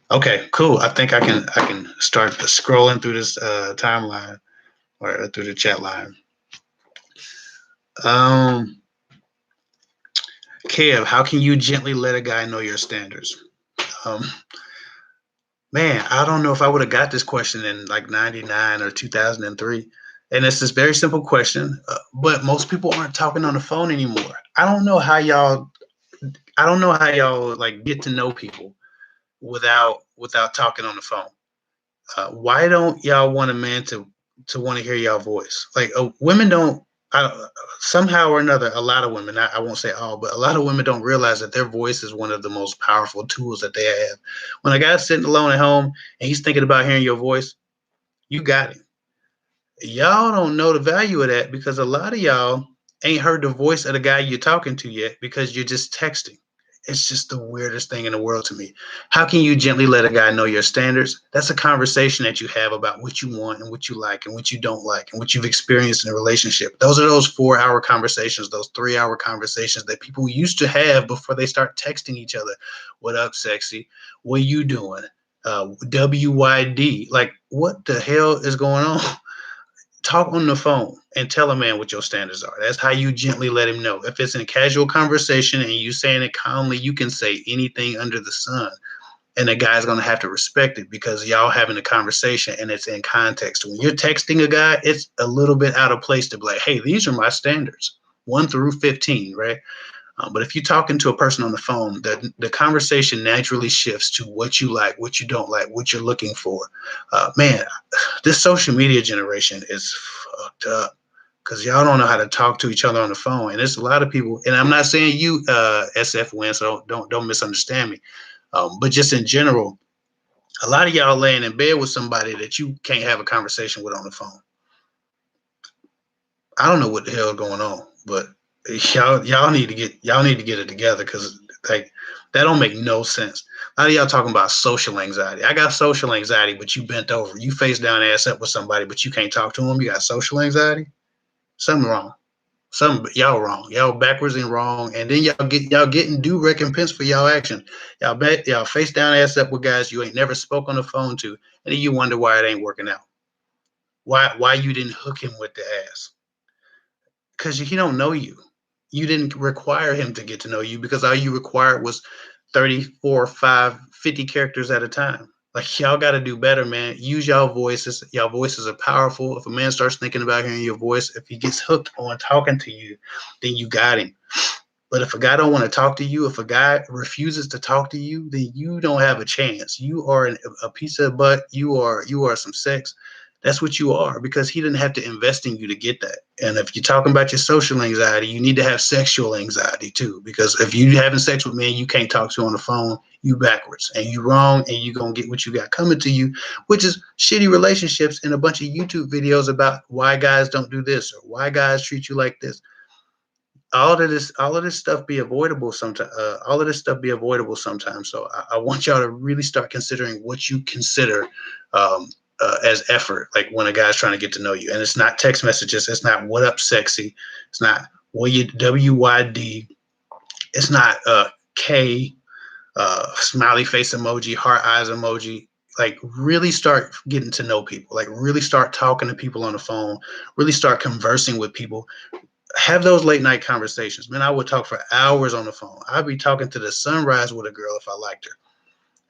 S1: Okay, cool. I think I can start scrolling through this timeline or through the chat line. Kev, how can you gently let a guy know your standards? Man, I don't know if I would have got this question in like 99 or 2003. And it's this very simple question, but most people aren't talking on the phone anymore. I don't know how y'all like get to know people without talking on the phone. Why don't y'all want a man to want to hear y'all voice? Like women don't. Somehow or another, a lot of women, I won't say all, but a lot of women don't realize that their voice is one of the most powerful tools that they have. When a guy's sitting alone at home and he's thinking about hearing your voice, you got him. Y'all don't know the value of that because a lot of y'all ain't heard the voice of the guy you're talking to yet because you're just texting. It's just the weirdest thing in the world to me. How can you gently let a guy know your standards? That's a conversation that you have about what you want and what you like and what you don't like and what you've experienced in a relationship. Those are those 4-hour conversations, those 3-hour conversations that people used to have before they start texting each other. What up, sexy? What you doing? WYD. Like, what the hell is going on? Talk on the phone and tell a man what your standards are. That's how you gently let him know. If it's in a casual conversation and you saying it calmly, you can say anything under the sun. And the guy's going to have to respect it because y'all having a conversation and it's in context. When you're texting a guy, it's a little bit out of place to be like, hey, these are my standards, 1 through 15, right? But if you're talking to a person on the phone, the conversation naturally shifts to what you like, what you don't like, what you're looking for. Man, this social media generation is fucked up because y'all don't know how to talk to each other on the phone. And there's a lot of people, and I'm not saying you SF win, so don't misunderstand me. But just in general, a lot of y'all laying in bed with somebody that you can't have a conversation with on the phone. I don't know what the hell is going on, but y'all need to get it together because like that don't make no sense. A lot of y'all talking about social anxiety. I got social anxiety, but you bent over, you face down, ass up with somebody, but you can't talk to them. You got social anxiety. Something wrong. Y'all wrong. Y'all backwards and wrong. And then y'all getting due recompense for y'all action. Y'all face down, ass up with guys you ain't never spoke on the phone to, and then you wonder why it ain't working out. Why you didn't hook him with the ass? Because he don't know you. You didn't require him to get to know you because all you required was 34, 5, 50 characters at a time. Like y'all got to do better, man. Use y'all voices. Y'all voices are powerful. If a man starts thinking about hearing your voice, if he gets hooked on talking to you, then you got him. But if a guy don't want to talk to you, if a guy refuses to talk to you, then you don't have a chance. You are a piece of butt. You are some sex. That's what you are because he didn't have to invest in you to get that. And if you're talking about your social anxiety, you need to have sexual anxiety too. Because if you having sex with men you can't talk to on the phone, you backwards and you wrong and you gonna get what you got coming to you, which is shitty relationships and a bunch of YouTube videos about why guys don't do this or why guys treat you like this. All of this stuff be avoidable sometimes. So I want y'all to really start considering what you consider as effort, like when a guy's trying to get to know you. And it's not text messages. It's not what up, sexy. It's not what you WYD. It's not K smiley face emoji, heart eyes emoji. Like really start getting to know people. Like really start talking to people on the phone. Really start conversing with people. have those late night conversations. Man, I would talk for hours on the phone. I'd be talking to the sunrise with a girl if I liked her.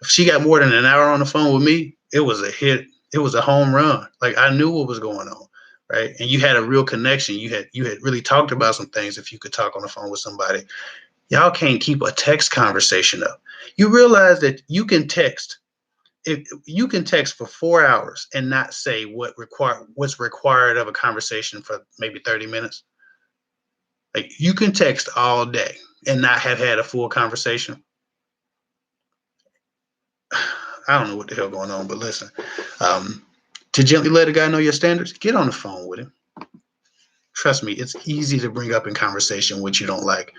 S1: If she got more than an hour on the phone with me, it was a hit. It was a home run. Like I knew what was going on, right? And you had a real connection. You had really talked about some things if you could talk on the phone with somebody. Y'all can't keep a text conversation up. You realize that you can text. If you can text for 4 hours and not say what's required of a conversation for maybe 30 minutes. Like you can text all day and not have had a full conversation. I don't know what the hell going on, but listen, to gently let a guy know your standards, get on the phone with him. Trust me, it's easy to bring up in conversation what you don't like.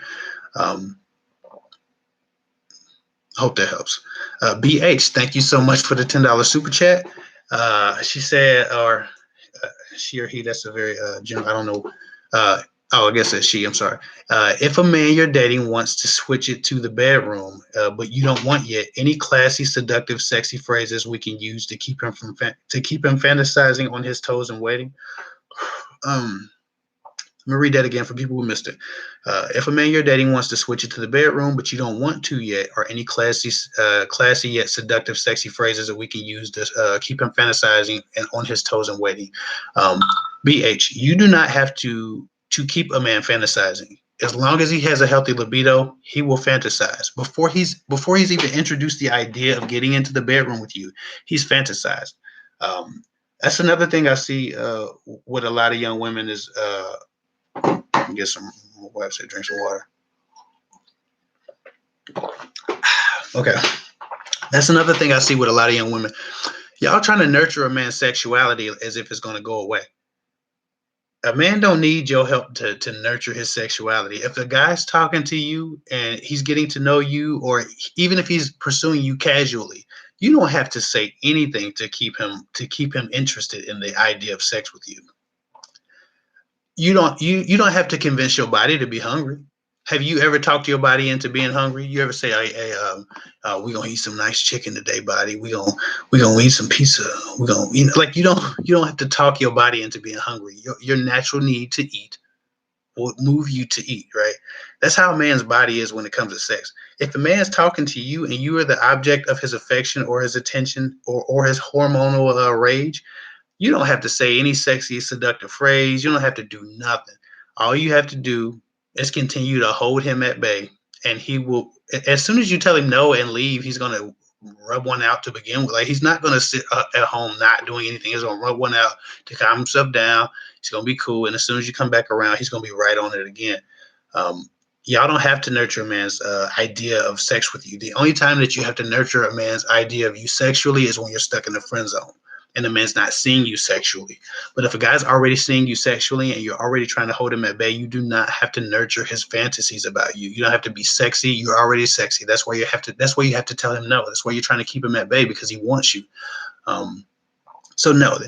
S1: Hope that helps. BH, thank you so much for the $10 super chat. She said, or she or he, that's a very general, I don't know. I guess it's she, I'm sorry. If a man you're dating wants to switch it to the bedroom, but you don't want yet, any classy, seductive, sexy phrases we can use to keep him fantasizing on his toes and waiting? Let me read that again for people who missed it. If a man you're dating wants to switch it to the bedroom, but you don't want to yet, or any classy yet seductive, sexy phrases that we can use to keep him fantasizing and on his toes and waiting. BH, you do not have to keep a man fantasizing. As long as he has a healthy libido, he will fantasize. Before he's even introduced the idea of getting into the bedroom with you, he's fantasized. That's another thing I see with a lot of young women is. Get some. My wife said drink some water. Okay, that's another thing I see with a lot of young women. Y'all trying to nurture a man's sexuality as if it's going to go away. A man don't need your help to nurture his sexuality. If the guy's talking to you and he's getting to know you, or even if he's pursuing you casually, you don't have to say anything to keep him interested in the idea of sex with you. You don't have to convince your body to be hungry. Have you ever talked your body into being hungry? You ever say, "Hey, we're gonna eat some nice chicken today, body. We're gonna eat some pizza. We're gonna, like you don't have to talk your body into being hungry. Your natural need to eat will move you to eat, right? That's how a man's body is when it comes to sex. If a man's talking to you and you are the object of his affection or his attention or his hormonal rage, you don't have to say any sexy, seductive phrase. You don't have to do nothing. All you have to do is continue to hold him at bay. And he will, as soon as you tell him no and leave, he's going to rub one out to begin with. Like, he's not going to sit at home not doing anything. He's going to rub one out to calm himself down. He's going to be cool. And as soon as you come back around, he's going to be right on it again. Y'all don't have to nurture a man's idea of sex with you. The only time that you have to nurture a man's idea of you sexually is when you're stuck in the friend zone and the man's not seeing you sexually. But if a guy's already seeing you sexually and you're already trying to hold him at bay, you do not have to nurture his fantasies about you. You don't have to be sexy. You're already sexy. That's why you have to tell him no. That's why you're trying to keep him at bay, because he wants you. So no,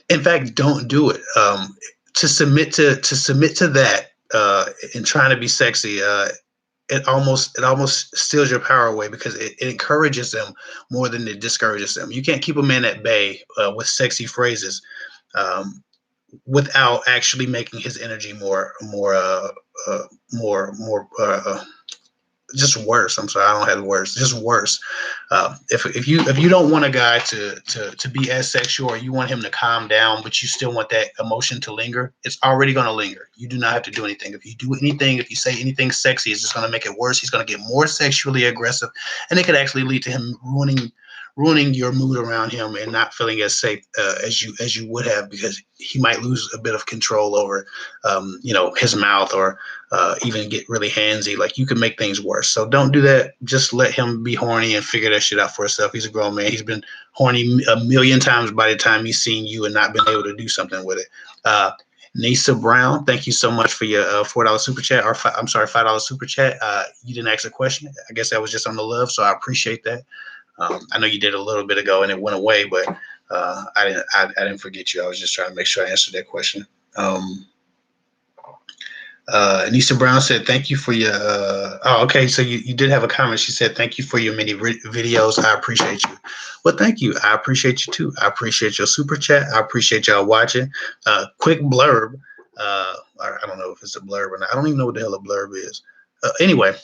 S1: in fact, don't do it. To submit to that and trying to be sexy, it almost steals your power away, because it encourages them more than it discourages them. You can't keep a man at bay with sexy phrases without actually making his energy more just worse. I'm sorry, I don't have words. Just worse. If you don't want a guy to be as sexual, or you want him to calm down, but you still want that emotion to linger, it's already going to linger. You do not have to do anything. If you say anything sexy, it's just going to make it worse. He's going to get more sexually aggressive, and it could actually lead to him ruining your mood around him and not feeling as safe as you would have, because he might lose a bit of control over his mouth, or even get really handsy. Like, you can make things worse. So don't do that. Just let him be horny and figure that shit out for himself. He's a grown man. He's been horny a million times by the time he's seen you and not been able to do something with it. Nisa Brown, thank you so much for your $4 super chat, or $5 super chat. You didn't ask a question. I guess that was just on the love, so I appreciate that. I know you did a little bit ago and it went away, but I didn't forget you. I was just trying to make sure I answered that question. Anissa Brown said, thank you for your, okay. So you did have a comment. She said, thank you for your many videos. I appreciate you. Well, thank you. I appreciate you too. I appreciate your super chat. I appreciate y'all watching. Quick blurb. I don't know if it's a blurb or not. I don't even know what the hell a blurb is. Anyway,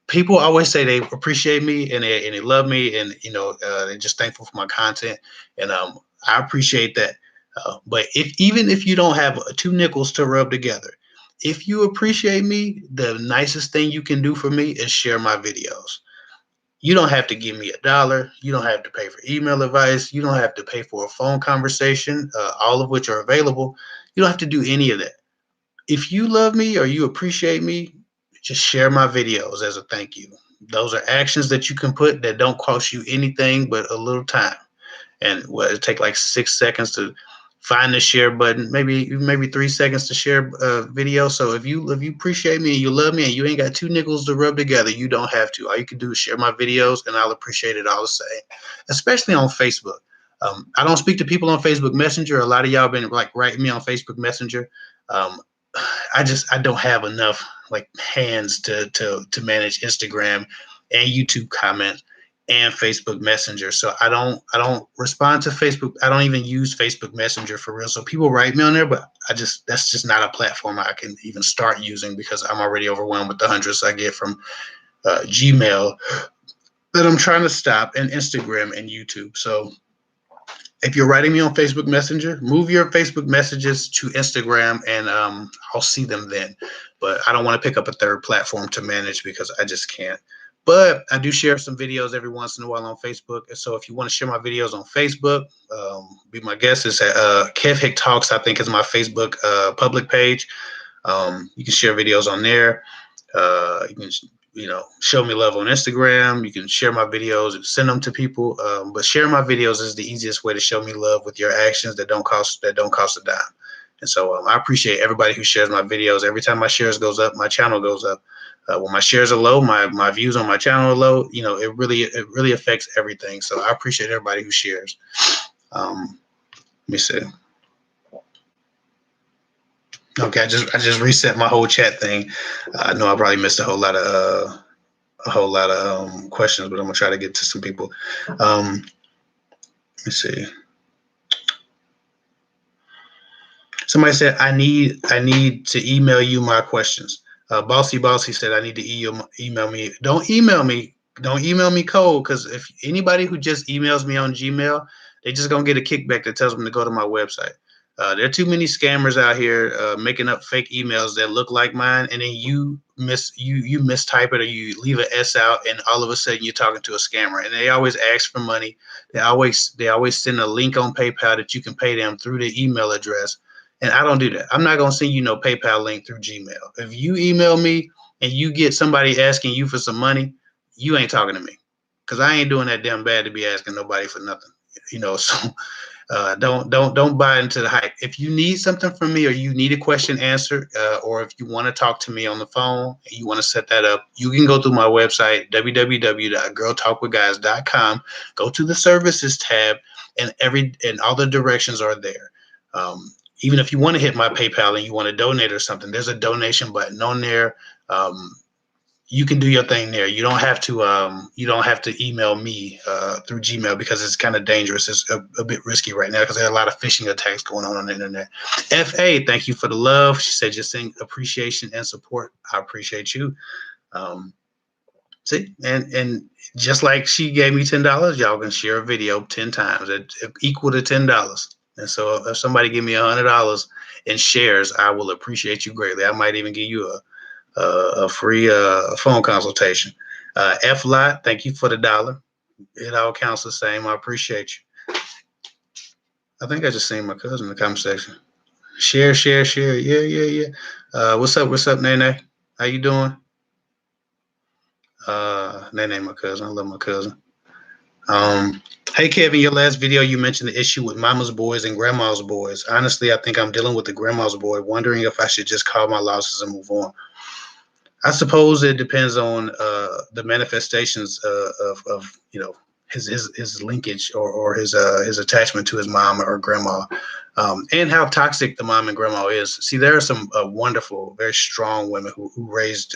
S1: people always say they appreciate me and they love me, and they're just thankful for my content, and I appreciate that. But even if you don't have two nickels to rub together, if you appreciate me, the nicest thing you can do for me is share my videos. You don't have to give me $1. You don't have to pay for email advice. You don't have to pay for a phone conversation, all of which are available. You don't have to do any of that. If you love me or you appreciate me, just share my videos as a thank you. Those are actions that you can put that don't cost you anything but a little time. And it take like 6 seconds to find the share button, maybe 3 seconds to share a video. So if you appreciate me and you love me and you ain't got two nickels to rub together, you don't have to. All you can do is share my videos, and I'll appreciate it all the same. Especially on Facebook. I don't speak to people on Facebook Messenger. A lot of y'all been like writing me on Facebook Messenger. Um, I don't have enough like hands to manage Instagram and YouTube comments and Facebook Messenger. So I don't respond to Facebook. I don't even use Facebook Messenger for real. So people write me on there, but that's just not a platform I can even start using because I'm already overwhelmed with the hundreds I get from Gmail that I'm trying to stop, and Instagram and YouTube. So if you're writing me on Facebook Messenger, move your Facebook messages to Instagram, and I'll see them then. But I don't want to pick up a third platform to manage because I just can't. But I do share some videos every once in a while on Facebook. So if you want to share my videos on Facebook, be my guest. It's at Kevhick Talks, I think is my Facebook public page. You can share videos on there. You can show me love on Instagram. You can share my videos and send them to people. But share my videos is the easiest way to show me love with your actions that don't cost a dime. And so I appreciate everybody who shares my videos. Every time my shares goes up, my channel goes up. When my shares are low, my views on my channel are low. It really affects everything. So I appreciate everybody who shares. Let me see. Okay, I just reset my whole chat thing. I know I probably missed a whole lot of questions, but I'm gonna try to get to some people. Let me see. Somebody said I need to email you my questions. Bossy said I need to email me. Don't email me. Don't email me cold, because if anybody who just emails me on Gmail, they just gonna get a kickback that tells them to go to my website. There are too many scammers out here making up fake emails that look like mine, and then you mistype it or you leave an S out, and all of a sudden you're talking to a scammer. And they always ask for money. They always send a link on PayPal that you can pay them through the email address. And I don't do that. I'm not gonna send you no PayPal link through Gmail. If you email me and you get somebody asking you for some money, you ain't talking to me, because I ain't doing that damn bad to be asking nobody for nothing. So don't buy into the hype. If you need something from me or you need a question answered, or if you want to talk to me on the phone and you want to set that up, you can go through my website, www.girltalkwithguys.com. Go to the services tab, and all the directions are there. Even if you want to hit my PayPal and you want to donate or something, there's a donation button on there. You can do your thing there. You don't have to email me through Gmail, because it's kind of dangerous. It's a bit risky right now because there are a lot of phishing attacks going on the internet. FA, thank you for the love. She said just saying appreciation and support. I appreciate you. See, and just like she gave me $10, y'all can share a video 10 times. It equal to $10. And so if somebody give me $100 in shares, I will appreciate you greatly. I might even give you a free phone consultation. F Lot, thank you for the $1. It all counts the same. I appreciate you. I think I just seen my cousin in the comment section. Share. Yeah. What's up, Nene? How you doing? Nene, my cousin. I love my cousin. Hey Kevin, your last video you mentioned the issue with mama's boys and grandma's boys. Honestly, I think I'm dealing with the grandma's boy, wondering if I should just call my losses and move on. I suppose it depends on the manifestations of his linkage or his attachment to his mom or grandma, and how toxic the mom and grandma is. See, there are some wonderful, very strong women who raised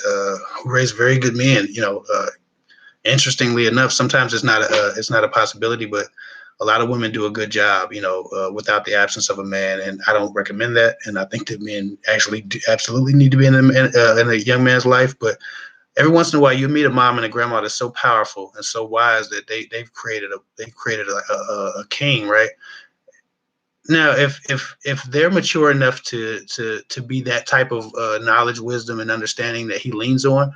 S1: very good men. Interestingly enough, sometimes it's not a possibility, but A lot of women do a good job, without the absence of a man, and I don't recommend that. And I think that men actually absolutely need to be in a young man's life. But every once in a while, you meet a mom and a grandma that's so powerful and so wise that they've created a king, right? Now, if they're mature enough to be that type of knowledge, wisdom, and understanding that he leans on,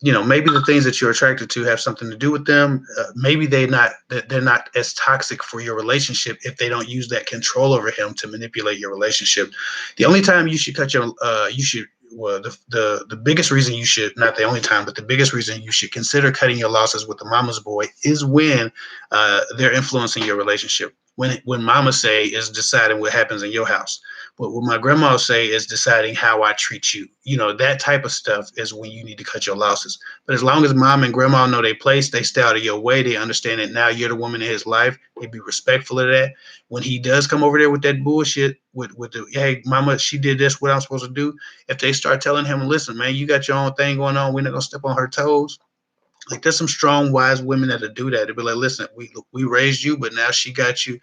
S1: maybe the things that you're attracted to have something to do with them. Maybe they're not as toxic for your relationship if they don't use that control over him to manipulate your relationship. The only time you should cut your you should well the biggest reason you should, not the only time, but the biggest reason you should consider cutting your losses with the mama's boy is when they're influencing your relationship. When mama say is deciding what happens in your house. But what my grandma say is deciding how I treat you. That type of stuff is when you need to cut your losses. But as long as mom and grandma know their place, they stay out of your way. They understand that now you're the woman in his life. They be respectful of that. When he does come over there with that bullshit, with the, hey, mama, she did this, what I'm supposed to do. If they start telling him, listen, man, you got your own thing going on. We're not going to step on her toes. Like, there's some strong, wise women that'll do that. They'll be like, listen, we raised you, but now she got you.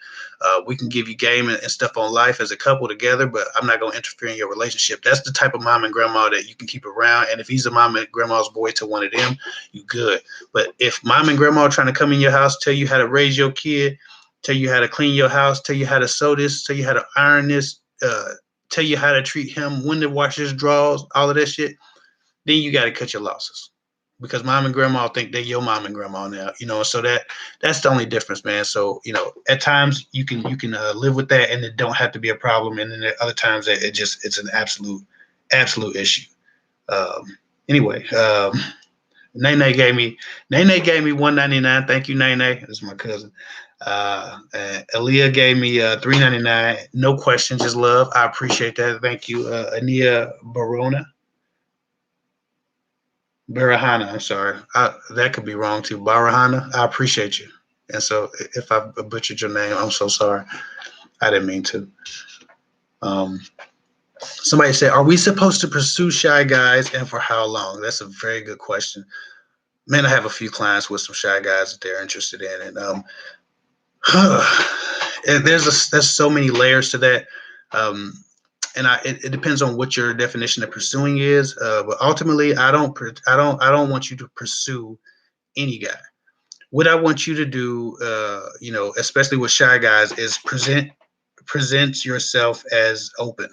S1: We can give you game and stuff on life as a couple together, but I'm not going to interfere in your relationship. That's the type of mom and grandma that you can keep around. And if he's a mom and grandma's boy to one of them, you good. But if mom and grandma are trying to come in your house, tell you how to raise your kid, tell you how to clean your house, tell you how to sew this, tell you how to iron this, tell you how to treat him, when to wash his drawers, all of that shit, then you got to cut your losses, because mom and grandma think they're your mom and grandma now, so that's the only difference, man. So, at times you can live with that and it don't have to be a problem. And then there are other times that it's an absolute issue. Anyway, Nene gave me $1.99. Thank you, Nene. This is my cousin. And Aaliyah gave me $3.99. No question, just love. I appreciate that. Thank you, Ania Barahana, I'm sorry. That could be wrong too. Barahana, I appreciate you. And so if I butchered your name, I'm so sorry. I didn't mean to. Somebody said, are we supposed to pursue shy guys, and for how long? That's a very good question. Man, I have a few clients with some shy guys that they're interested in. And there's so many layers to that. And it depends on what your definition of pursuing is. But ultimately, I don't want you to pursue any guy. What I want you to do, especially with shy guys, is present yourself as open,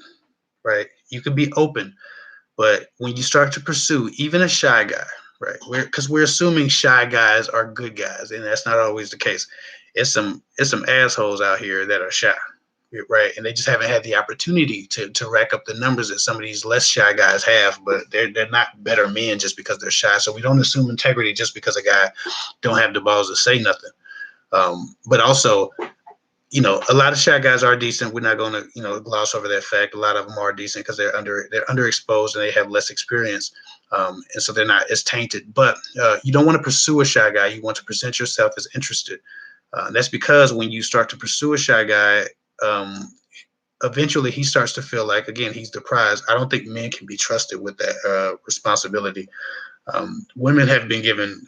S1: right? You can be open, but when you start to pursue even a shy guy, right? Because we're assuming shy guys are good guys, and that's not always the case. It's some assholes out here that are shy, right? And they just haven't had the opportunity to rack up the numbers that some of these less shy guys have. But they're not better men just because they're shy. So we don't assume integrity just because a guy don't have the balls to say nothing. But also, a lot of shy guys are decent. We're not going to, gloss over that fact. A lot of them are decent because they're underexposed and they have less experience. And so they're not as tainted. But you don't want to pursue a shy guy. You want to present yourself as interested. That's because when you start to pursue a shy guy, eventually he starts to feel like, again, he's the prize. I don't think men can be trusted with that responsibility. Women have been given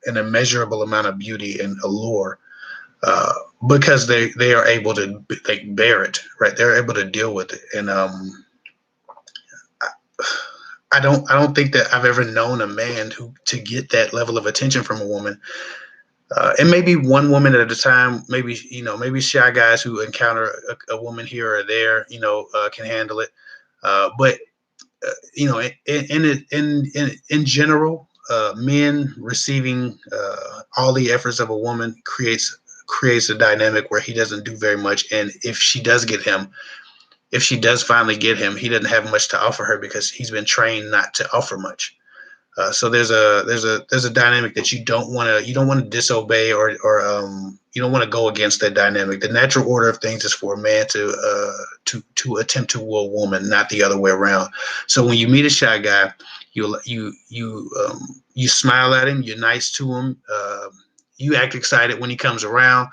S1: an immeasurable amount of beauty and allure because they are able to bear it, right? They're able to deal with it. And I don't think that I've ever known a man to get that level of attention from a woman. And maybe one woman at a time, maybe shy guys who encounter a woman here or there, can handle it. But in general, men receiving all the efforts of a woman creates a dynamic where he doesn't do very much. And if she does finally get him, he doesn't have much to offer her because he's been trained not to offer much. So there's a dynamic that you don't want to disobey or you don't want to go against that dynamic. The natural order of things is for a man to attempt to woo a woman, not the other way around. So when you meet a shy guy, you smile at him, you're nice to him, you act excited when he comes around,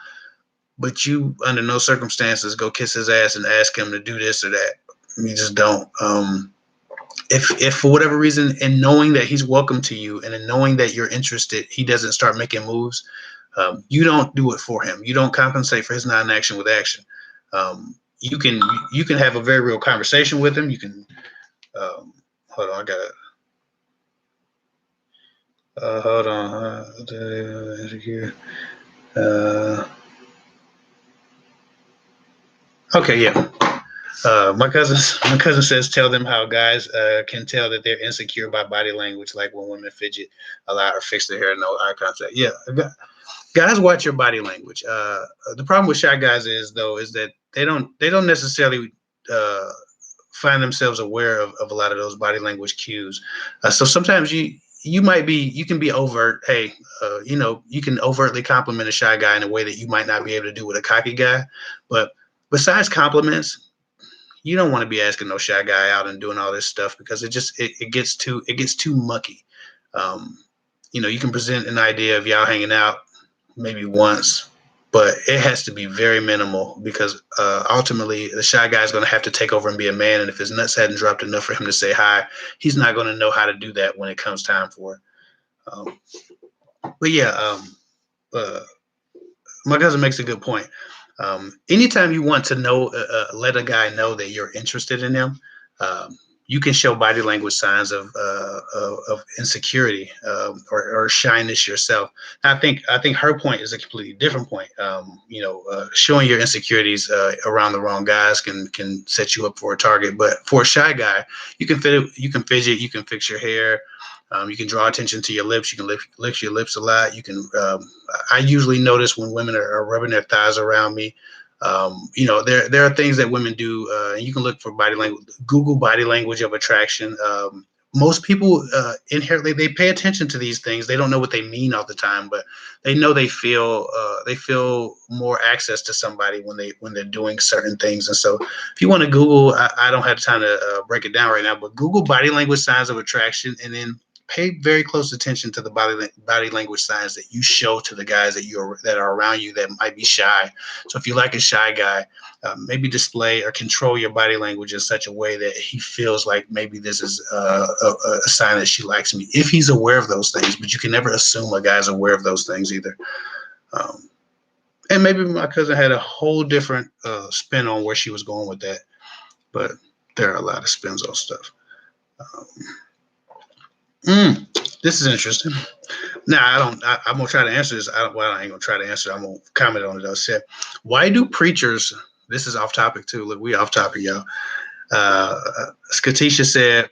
S1: but you under no circumstances go kiss his ass and ask him to do this or that. You just don't. If for whatever reason, in knowing that he's welcome to you and in knowing that you're interested, he doesn't start making moves, You don't do it for him. You don't compensate for his non-action with action. You can have a very real conversation with him. You can hold on. I got hold on. Here. Okay, yeah. My cousin says tell them how guys can tell that they're insecure by body language, like when women fidget a lot or fix their hair, no eye contact. Yeah, guys watch your body language. The problem with shy guys is that they don't necessarily uh, find themselves aware of a lot of those body language cues. So sometimes you can be overt. Hey, you can overtly compliment a shy guy in a way that you might not be able to do with a cocky guy. But besides compliments, you don't want to be asking no shy guy out and doing all this stuff because it gets too mucky. Um, you can present an idea of y'all hanging out maybe once, but it has to be very minimal because ultimately the shy guy is going to have to take over and be a man. And if his nuts hadn't dropped enough for him to say hi, he's not going to know how to do that when it comes time for it. Um, but yeah, uh, my cousin makes a good point. Anytime you want to let a guy know that you're interested in him, um, you can show body language signs of insecurity or shyness yourself. I think her point is a completely different point. Showing your insecurities around the wrong guys can set you up for a target. But for a shy guy, you can fidget, you can fix your hair. You can draw attention to your lips. You can lick your lips a lot. You can. I usually notice when women are rubbing their thighs around me. There are things that women do. You can look for body language. Google body language of attraction. Most people inherently they pay attention to these things. They don't know what they mean all the time, but they know they feel more access to somebody when they're doing certain things. And so, if you want to Google, I don't have time to break it down right now, but Google body language signs of attraction, and then pay very close attention to the body language signs that you show to the guys that are around you that might be shy. So if you like a shy guy, maybe display or control your body language in such a way that he feels like maybe this is a sign that she likes me. If he's aware of those things, but you can never assume a guy's aware of those things either. Um, and maybe my cousin had a whole different spin on where she was going with that, but there are a lot of spins on stuff. Um, this is interesting. Now I don't. I'm gonna try to answer this. I ain't gonna try to answer it. I'm gonna comment on it. I said, why do preachers? This is off topic too. Look, we off topic, y'all. Skatisha said,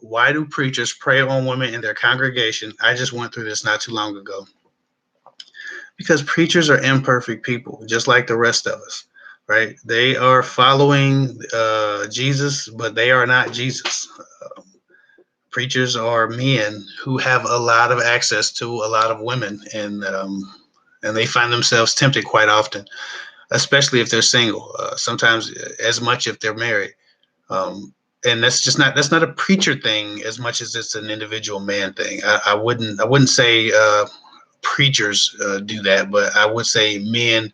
S1: why do preachers prey on women in their congregation? I just went through this not too long ago. Because preachers are imperfect people, just like the rest of us, right? They are following Jesus, but they are not Jesus. Preachers are men who have a lot of access to a lot of women, and they find themselves tempted quite often, especially if they're single. Sometimes as much if they're married. And that's not a preacher thing as much as it's an individual man thing. I wouldn't say preachers do that, but I would say men,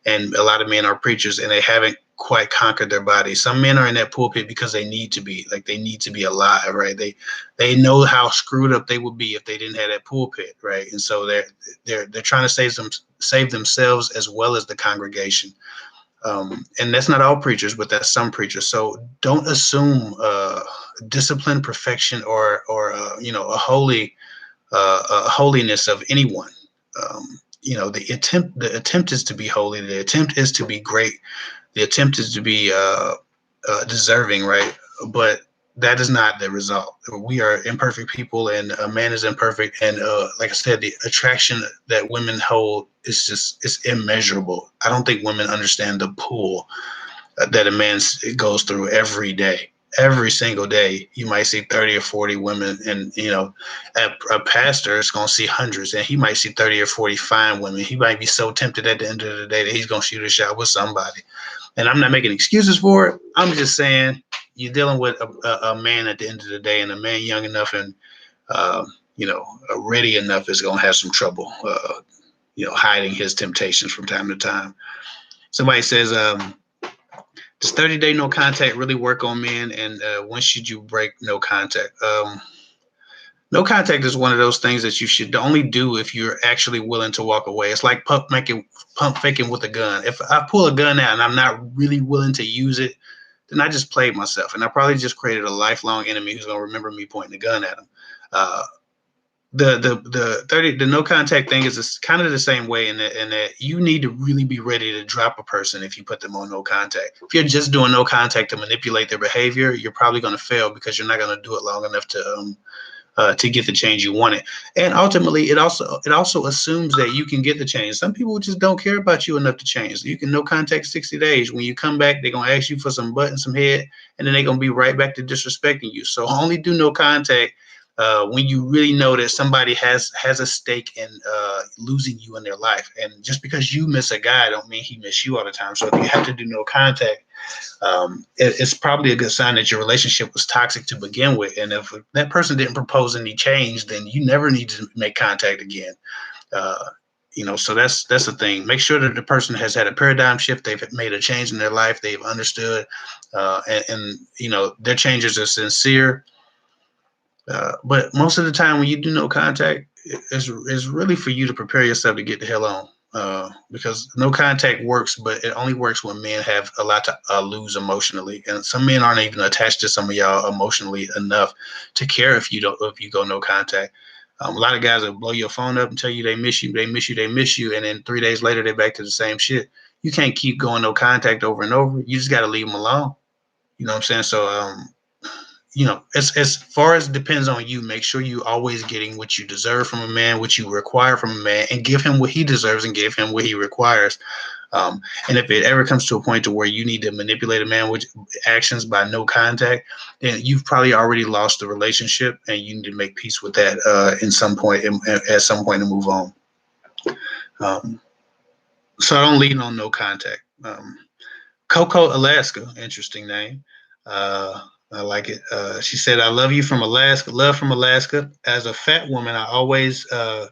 S1: and a lot of men are preachers, and they haven't quite conquered their body. Some men are in that pulpit because they need to be, like they need to be alive, right? They know how screwed up they would be if they didn't have that pulpit, right? And so they're trying to save themselves as well as the congregation. And that's not all preachers, but that's some preachers. So don't assume discipline, perfection, or a holiness of anyone. The attempt is to be holy. The attempt is to be great. The attempt is to be deserving, right? But that is not the result. We are imperfect people, and a man is imperfect. And like I said, the attraction that women hold it's immeasurable. I don't think women understand the pull that a man goes through every day. Every single day, you might see 30 or 40 women, and a pastor is going to see hundreds, and he might see 30 or 40 fine women. He might be so tempted at the end of the day that he's going to shoot a shot with somebody. And I'm not making excuses for it. I'm just saying you're dealing with a man at the end of the day, and a man young enough and ready enough is going to have some trouble, hiding his temptations from time to time. Somebody says, does 30-day no contact really work on men? And when should you break no contact? No contact is one of those things that you should only do if you're actually willing to walk away. It's like pump faking with a gun. If I pull a gun out and I'm not really willing to use it, then I just played myself, and I probably just created a lifelong enemy who's gonna remember me pointing a gun at him. Uh, the no contact thing is kind of the same way in that you need to really be ready to drop a person if you put them on no contact. If you're just doing no contact to manipulate their behavior, you're probably going to fail because you're not going to do it long enough to get the change you wanted. And ultimately, it also assumes that you can get the change. Some people just don't care about you enough to change. You can no contact 60 days. When you come back, they're gonna ask you for some butt and some head, and then they're gonna be right back to disrespecting you. So only do no contact when you really know that somebody has a stake in losing you in their life. And just because you miss a guy, don't mean he miss you all the time. So if you have to do no contact, it's probably a good sign that your relationship was toxic to begin with. And if that person didn't propose any change, then you never need to make contact again. Uh, so that's the thing. Make sure that the person has had a paradigm shift. They've made a change in their life. They've understood, and their changes are sincere. But most of the time, when you do no contact, it's really for you to prepare yourself to get the hell on. Because no contact works, but it only works when men have a lot to lose emotionally, and some men aren't even attached to some of y'all emotionally enough to care if you go no contact. A lot of guys will blow your phone up and tell you they miss you, they miss you, they miss you, and then 3 days later they're back to the same shit. You can't keep going no contact over and over. You just got to leave them alone. You know what I'm saying? So as far as it depends on you, make sure you always getting what you deserve from a man, what you require from a man, and give him what he deserves and give him what he requires. And if it ever comes to a point to where you need to manipulate a man with actions by no contact, then you've probably already lost the relationship, and you need to make peace with that at some point and move on. Um, so I don't lean on no contact. Coco Alaska, interesting name. I like it. She said, "I love you from Alaska. Love from Alaska. As a fat woman, I always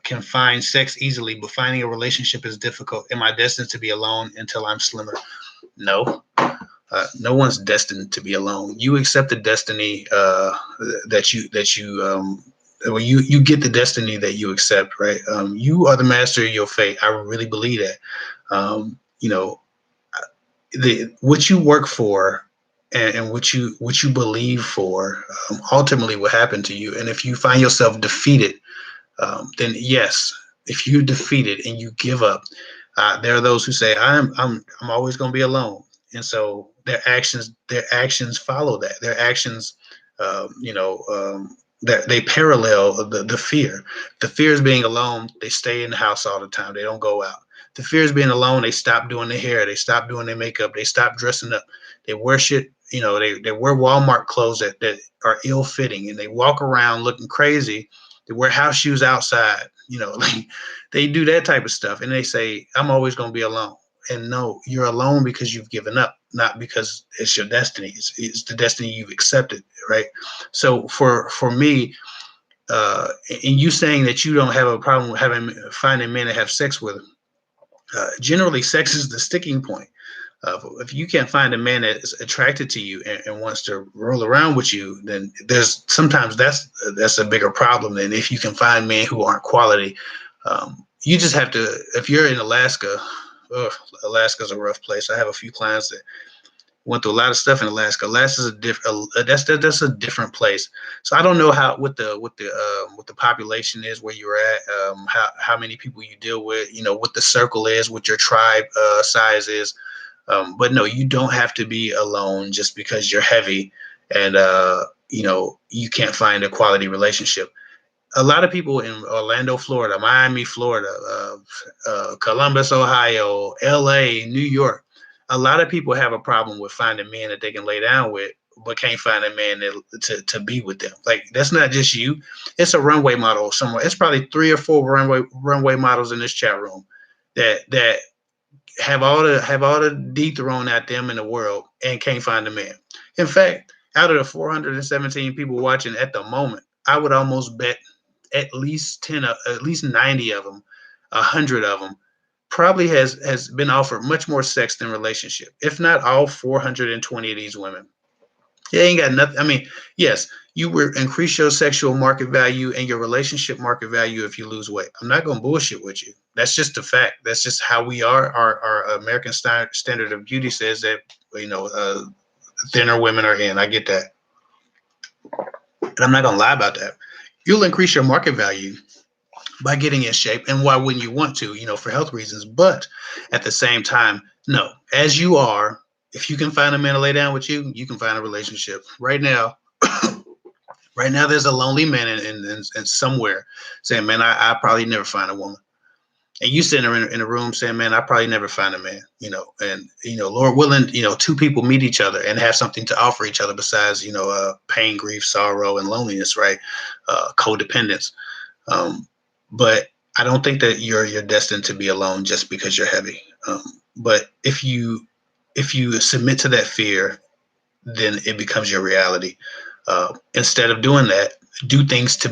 S1: can find sex easily, but finding a relationship is difficult. Am I destined to be alone until I'm slimmer?" No, no one's destined to be alone. You accept the destiny well, you get the destiny that you accept, right? You are the master of your fate. I really believe that. Um, you know, what you work for and what you believe for ultimately will happen to you. And if you find yourself defeated, then yes, if you're defeated and you give up, there are those who say I'm always going to be alone, and so their actions follow that. Their actions, that they parallel the fear. The fear is being alone. They stay in the house all the time. They don't go out. The fear is being alone. They stop doing their hair. They stop doing their makeup. They stop dressing up. They wear shit. They wear Walmart clothes that are ill fitting, and they walk around looking crazy. They wear house shoes outside. Like they do that type of stuff, and they say, "I'm always going to be alone." And no, you're alone because you've given up, not because it's your destiny. It's the destiny you've accepted, right? So for me, and you saying that you don't have a problem with finding men to have sex with, generally sex is the sticking point. If you can't find a man that is attracted to you and wants to roll around with you, then there's sometimes that's a bigger problem than if you can find men who aren't quality. You just have to. If you're in Alaska, Alaska's a rough place. I have a few clients that went through a lot of stuff in Alaska. Alaska's a different. That's a different place. So I don't know how what the population is where you're at. How many people you deal with. What the circle is, what your tribe size is. But no, you don't have to be alone just because you're heavy and you can't find a quality relationship. A lot of people in Orlando, Florida, Miami, Florida, Columbus, Ohio, LA, New York, a lot of people have a problem with finding men that they can lay down with, but can't find a man to be with them. Like, that's not just you. It's a runway model somewhere. It's probably 3 or 4 runway models in this chat room that have all the D thrown at them in the world and can't find a man. In fact, out of the 417 people watching at the moment, I would almost bet at least 10, at least 90 of them, 100 of them, probably has been offered much more sex than relationship, if not all 420 of these women. It ain't got nothing. I mean, yes, you will increase your sexual market value and your relationship market value if you lose weight. I'm not gonna bullshit with you. That's just a fact. That's just how we are. Our American standard of beauty says that thinner women are in. I get that, and I'm not gonna lie about that. You'll increase your market value by getting in shape, and why wouldn't you want to? For health reasons. But at the same time, no. As you are, if you can find a man to lay down with you, you can find a relationship. Right now, right now, there's a lonely man in somewhere saying, "Man, I probably never find a woman." And you sitting there in a room saying, "Man, I probably never find a man." And Lord willing, two people meet each other and have something to offer each other besides, pain, grief, sorrow, and loneliness, right? Codependence. But I don't think that you're destined to be alone just because you're heavy. But if you submit to that fear, then it becomes your reality. Instead of doing that, do things to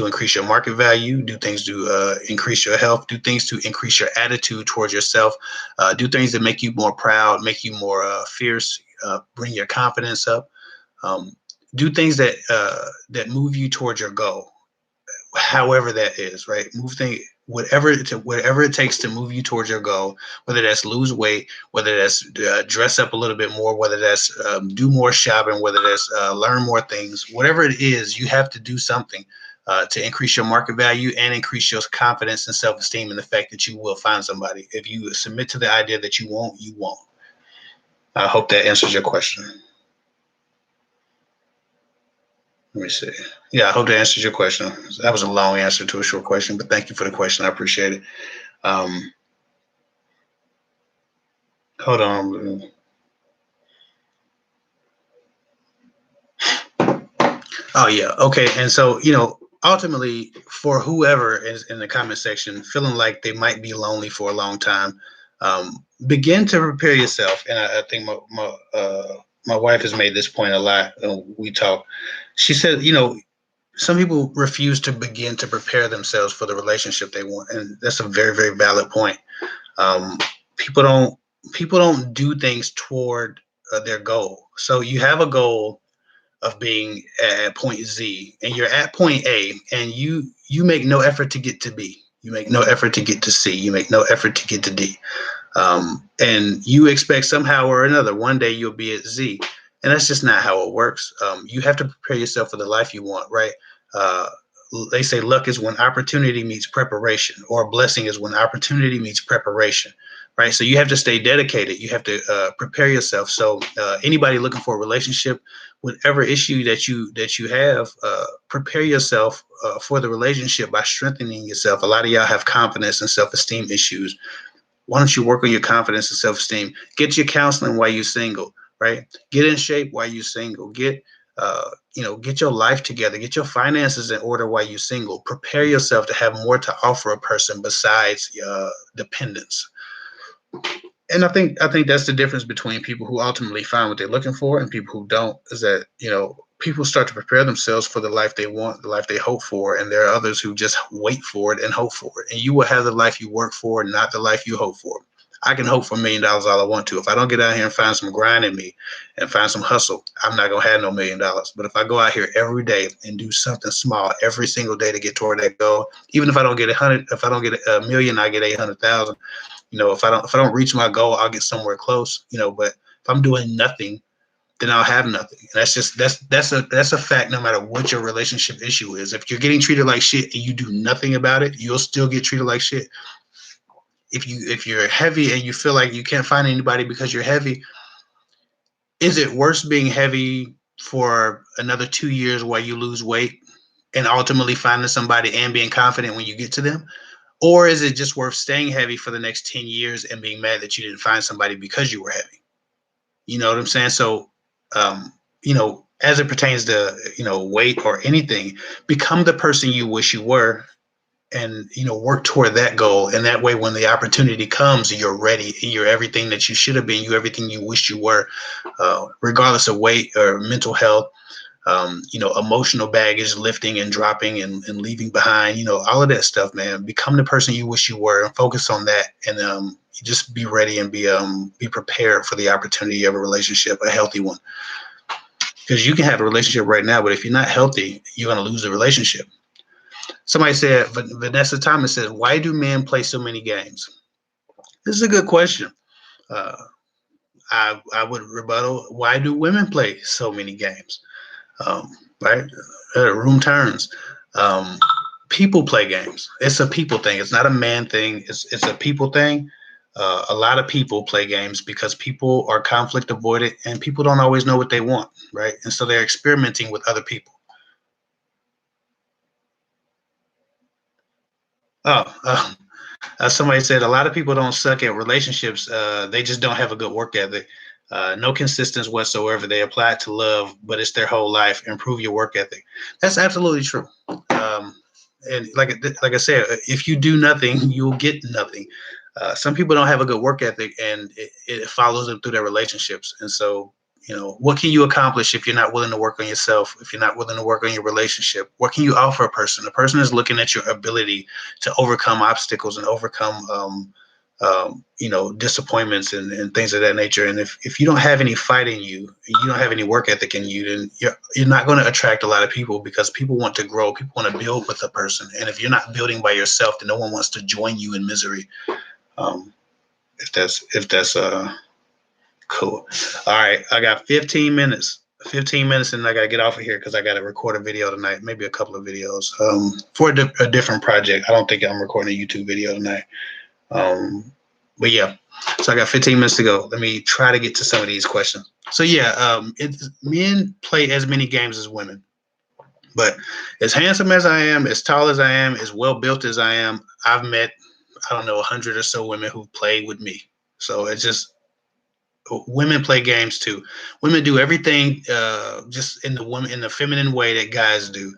S1: increase your market value, do things to increase your health, do things to increase your attitude towards yourself, do things that make you more proud, make you more fierce, bring your confidence up, do things that move you towards your goal, however that is, right? Whatever it takes to move you towards your goal, whether that's lose weight, whether that's dress up a little bit more, whether that's do more shopping, whether that's learn more things, whatever it is, you have to do something to increase your market value and increase your confidence and self-esteem and the fact that you will find somebody. If you submit to the idea that you won't, you won't. I hope that answers your question. Let me see. Yeah, I hope that answers your question. That was a long answer to a short question, but thank you for the question. I appreciate it. Um, Hold on. Oh yeah. Okay. And so, ultimately, for whoever is in the comment section feeling like they might be lonely for a long time, begin to prepare yourself. And I think my wife has made this point a lot. We talk. She said, some people refuse to begin to prepare themselves for the relationship they want, and that's a very, very valid point. Um, people don't people don't do things toward their goal. So you have a goal of being at point Z, and you're at point A, and you make no effort to get to B. You make no effort to get to C. You make no effort to get to D. And you expect somehow or another one day you'll be at Z, and that's just not how it works. You have to prepare yourself for the life you want, right? Uh, they say luck is when opportunity meets preparation, or blessing is when opportunity meets preparation, right? So you have to stay dedicated. You have to prepare yourself. So anybody looking for a relationship, whatever issue that you have, prepare yourself for the relationship by strengthening yourself. A lot of y'all have confidence and self-esteem issues. Why don't you work on your confidence and self-esteem? Get your counseling while you're single, right? Get in shape while you're single. Get your life together. Get your finances in order while you're single. Prepare yourself to have more to offer a person besides dependence. And I think that's the difference between people who ultimately find what they're looking for and people who don't. Is that people start to prepare themselves for the life they want, the life they hope for, and there are others who just wait for it and hope for it. And you will have the life you work for, not the life you hope for. I can hope for $1 million all I want to. If I don't get out here and find some grind in me and find some hustle, I'm not gonna have no $1 million. But if I go out here every day and do something small every single day to get toward that goal, even if I don't get 100, if I don't get a million, I get 800,000. If I don't reach my goal, I'll get somewhere close. But if I'm doing nothing, then I'll have nothing. And that's a fact. No matter what your relationship issue is, if you're getting treated like shit and you do nothing about it, you'll still get treated like shit. If you're heavy and you feel like you can't find anybody because you're heavy, is it worse being heavy for another 2 years while you lose weight and ultimately finding somebody and being confident when you get to them? Or is it just worth staying heavy for the next 10 years and being mad that you didn't find somebody because you were heavy? You know what I'm saying? So, as it pertains to, weight or anything, become the person you wish you were and, work toward that goal. And that way, when the opportunity comes, you're ready. You're everything that you should have been. You're everything you wish you were, regardless of weight or mental health. Emotional baggage lifting and dropping and leaving behind, all of that stuff, man. Become the person you wish you were and focus on that. And just be ready and be prepared for the opportunity of a relationship, a healthy one. Because you can have a relationship right now, but if you're not healthy, you're going to lose the relationship. Somebody said, Vanessa Thomas said, why do men play so many games? This is a good question. Uh, I would rebuttal, why do women play so many games? Right? Room turns. Um, People play games. It's a people thing. It's not a man thing. It's a people thing. A lot of people play games because people are conflict avoidant and people don't always know what they want, right? And so they're experimenting with other people. Oh, somebody said a lot of people don't suck at relationships. They just don't have a good work ethic. No consistency whatsoever. They apply it to love, but it's their whole life. Improve your work ethic. That's absolutely true. And like I said, if you do nothing, you'll get nothing. Some people don't have a good work ethic, and it follows them through their relationships. And so, what can you accomplish if you're not willing to work on yourself? If you're not willing to work on your relationship, what can you offer a person? A person is looking at your ability to overcome obstacles and overcome disappointments and things of that nature. And if you don't have any fight in you, you don't have any work ethic in you, then you're not going to attract a lot of people, because people want to grow, people want to build with a person. And if you're not building by yourself, then no one wants to join you in misery. If that's cool. All right, I got 15 minutes. 15 minutes, and I gotta get off of here because I gotta record a video tonight, maybe a couple of videos for a different project. I don't think I'm recording a YouTube video tonight. But yeah, so I got 15 minutes to go. Let me try to get to some of these questions. So yeah, men play as many games as women, but as handsome as I am, as tall as I am, as well built as I am, I've met, I don't know, 100 or so women who played with me. So it's just, women play games too. Women do everything just in the feminine way that guys do.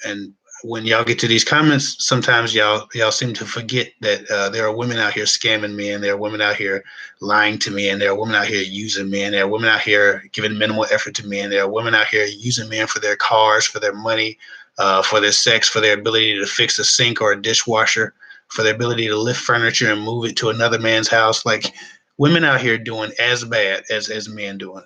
S1: And when y'all get to these comments, sometimes y'all seem to forget that there are women out here scamming men. There are women out here lying to men. There are women out here using men. There are women out here giving minimal effort to men. There are women out here using men for their cars, for their money, for their sex, for their ability to fix a sink or a dishwasher, for their ability to lift furniture and move it to another man's house. Like, women out here doing as bad as men doing.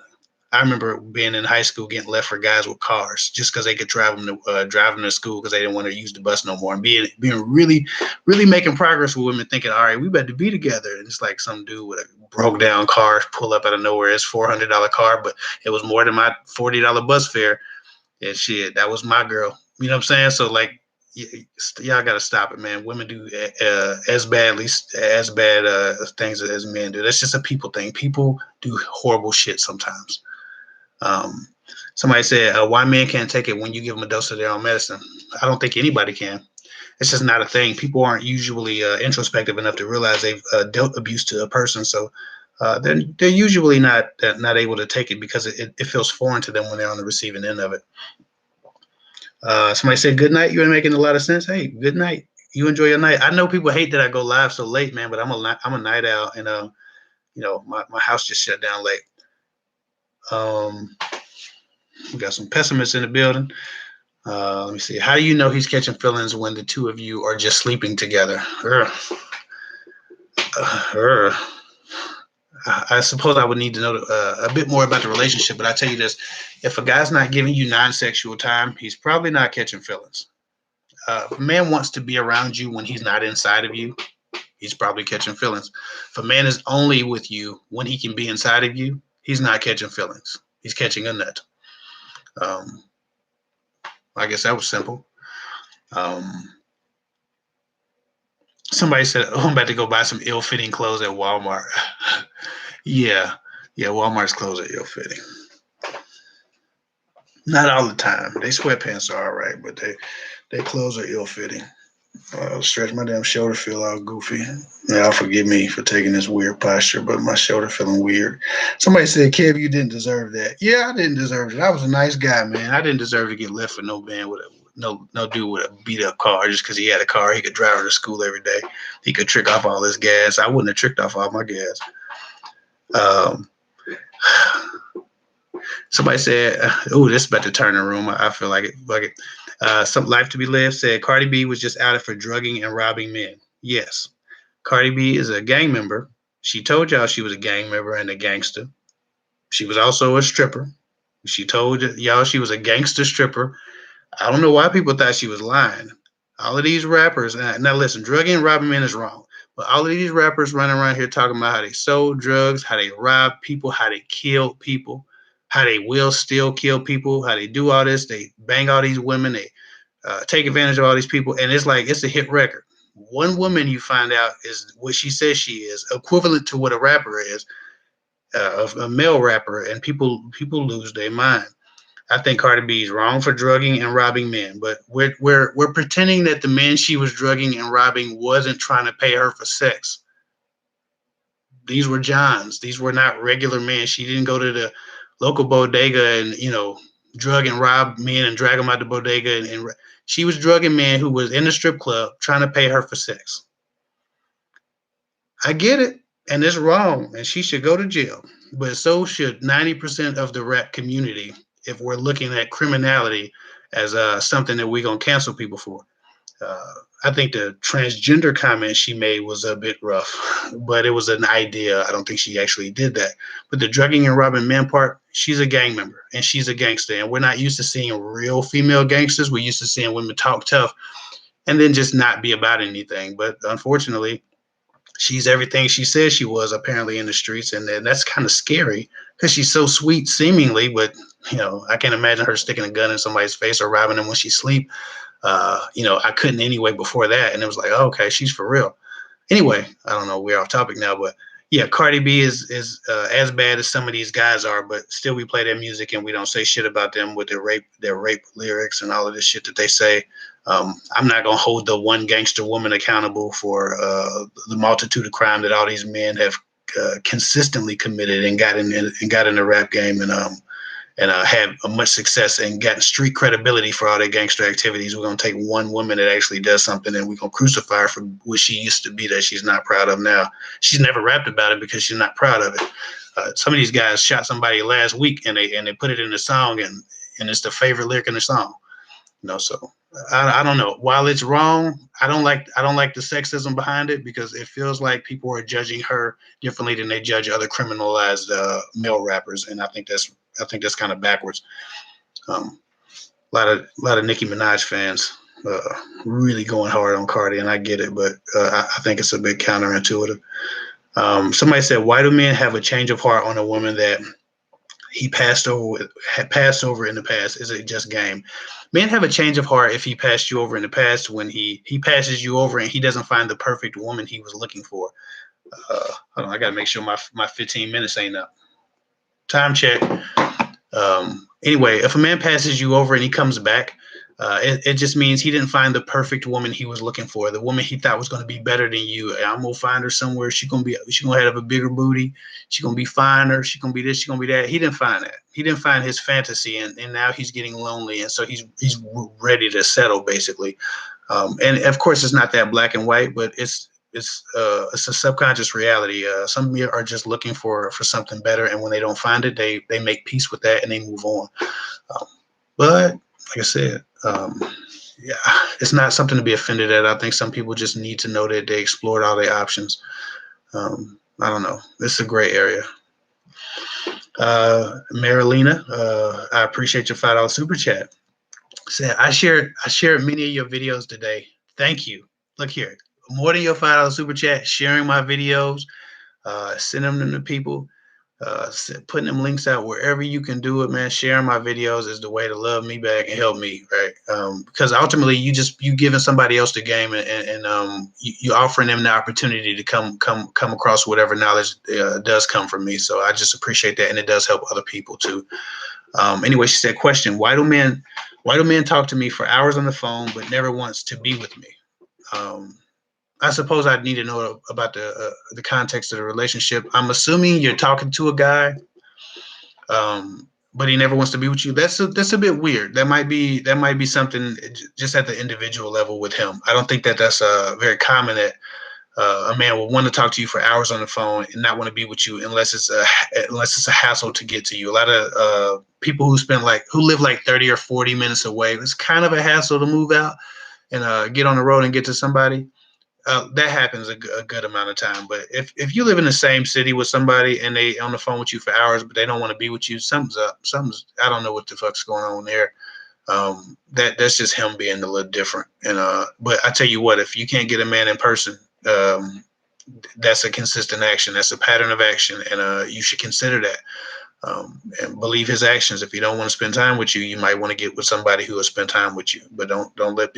S1: I remember being in high school getting left for guys with cars just because they could drive them to school because they didn't want to use the bus no more, and being really, really making progress with women, thinking, all right, we better be together. And it's like some dude with a broke down car pull up out of nowhere. It's $400 car, but it was more than my $40 bus fare. And shit, that was my girl. You know what I'm saying? So like, y'all got to stop it, man. Women do as bad things as men do. That's just a people thing. People do horrible shit sometimes. Somebody said, why men can't take it when you give them a dose of their own medicine? I don't think anybody can. It's just not a thing. People aren't usually introspective enough to realize they've dealt abuse to a person. So they're usually not able to take it because it feels foreign to them when they're on the receiving end of it. Somebody said, good night. You're making a lot of sense. Hey, good night. You enjoy your night. I know people hate that I go live so late, man, but I'm a night owl, and my house just shut down late. We got some pessimists in the building. Let me see. How do you know he's catching feelings when the two of you are just sleeping together? I suppose I would need to know a bit more about the relationship, but I tell you this: if a guy's not giving you non-sexual time, he's probably not catching feelings. If a man wants to be around you when he's not inside of you, he's probably catching feelings. If a man is only with you when he can be inside of you, he's not catching feelings. He's catching a nut. I guess that was simple. Somebody said, oh, I'm about to go buy some ill-fitting clothes at Walmart. Yeah, Walmart's clothes are ill-fitting. Not all the time. They sweatpants are all right, but their clothes are ill-fitting. Stretch my damn shoulder, feel all goofy. Y'all forgive me for taking this weird posture, but my shoulder feeling weird. Somebody said, Kev, you didn't deserve that. Yeah, I didn't deserve it. I was a nice guy, man. I didn't deserve to get left for no man with no dude with a beat up car just because he had a car. He could drive her to school every day. He could trick off all his gas. I wouldn't have tricked off all my gas. Somebody said, "Oh, this is about to turn the room. I feel like it. Like it." Some life to be lived said Cardi B was just outed for drugging and robbing men. Yes, Cardi B is a gang member. She told y'all she was a gang member and a gangster. She was also a stripper. She told y'all she was a gangster stripper. I don't know why people thought she was lying. All of these rappers, now listen, drugging and robbing men is wrong. But all of these rappers running around here talking about how they sold drugs, how they rob people, how they kill people, how they will still kill people, how they do all this. They bang all these women, they take advantage of all these people. And it's like, it's a hit record. One woman you find out is what she says she is, equivalent to what a rapper is, a male rapper, and people lose their mind. I think Cardi B is wrong for drugging and robbing men, but we're pretending that the men she was drugging and robbing wasn't trying to pay her for sex. These were Johns. These were not regular men. She didn't go to the local bodega and drug and rob men and drag them out the bodega. And she was drugging men who was in the strip club trying to pay her for sex. I get it, and it's wrong, and she should go to jail. But so should 90% of the rap community if we're looking at criminality as something that we're going to cancel people for. I think the transgender comment she made was a bit rough, but it was an idea. I don't think she actually did that. But the drugging and robbing men part, she's a gang member and she's a gangster. And we're not used to seeing real female gangsters. We're used to seeing women talk tough and then just not be about anything. But unfortunately, she's everything she says she was apparently in the streets. And that's kind of scary because she's so sweet seemingly, but I can't imagine her sticking a gun in somebody's face or robbing them when she sleep. I couldn't anyway before that. And it was like, oh, okay, she's for real. Anyway, I don't know, we're off topic now, but yeah, Cardi B is as bad as some of these guys are, but still we play their music and we don't say shit about them with their rape lyrics and all of this shit that they say. I'm not gonna hold the one gangster woman accountable for the multitude of crime that all these men have consistently committed and got in the rap game and had much success and gotten street credibility for all their gangster activities. We're going to take one woman that actually does something and we're going to crucify her for what she used to be that she's not proud of now. She's never rapped about it because she's not proud of it. Some of these guys shot somebody last week and they put it in the song and it's the favorite lyric in the song. So I don't know. While it's wrong, I don't like the sexism behind it because it feels like people are judging her differently than they judge other criminalized male rappers, and I think that's kind of backwards. A lot of Nicki Minaj fans really going hard on Cardi, and I get it, but I think it's a bit counterintuitive. Somebody said, "Why do men have a change of heart on a woman that he had passed over in the past? Is it just game?" Men have a change of heart if he passed you over in the past when he passes you over and he doesn't find the perfect woman he was looking for. Hold on, I got to make sure my 15 minutes ain't up. Time check. Anyway, if a man passes you over and he comes back, it just means he didn't find the perfect woman he was looking for, the woman he thought was going to be better than you. I'm gonna find her somewhere. She's gonna have a bigger booty. She's gonna be finer. She's gonna be this. She's gonna be that. He didn't find that. He didn't find his fantasy, and now he's getting lonely, and so he's ready to settle basically. And of course, it's not that black and white, but it's a subconscious reality. Some men are just looking for something better, and when they don't find it, they make peace with that and they move on. But like I said, yeah, it's not something to be offended at. I think some people just need to know that they explored all their options. I don't know. It's a gray area. Marilena, I appreciate your $5 super chat. Said I shared many of your videos today. Thank you. Look here, more than your $5 super chat, sharing my videos, sending them to people. Putting them links out wherever you can do it, man. Sharing my videos is the way to love me back and help me, right? Because ultimately, you giving somebody else the game and you offering them the opportunity to come across whatever knowledge does come from me. So I just appreciate that, and it does help other people too. Anyway, she said, "Question: Why do men talk to me for hours on the phone but never wants to be with me?" I suppose I'd need to know about the context of the relationship. I'm assuming you're talking to a guy, but he never wants to be with you. That's a bit weird. That might be something just at the individual level with him. I don't think that's very common that A man will want to talk to you for hours on the phone and not want to be with you unless it's a hassle to get to you. A lot of people who live like 30 or 40 minutes away, it's kind of a hassle to move out and get on the road and get to somebody. That happens a good amount of time. But if you live in the same city with somebody and they on the phone with you for hours, but they don't want to be with you, something's up. I don't know what the fuck's going on there. That's just him being a little different. But I tell you what, if you can't get a man in person, that's a consistent action. That's a pattern of action, and you should consider that. And believe his actions. If he don't want to spend time with you, you might want to get with somebody who will spend time with you. But don't let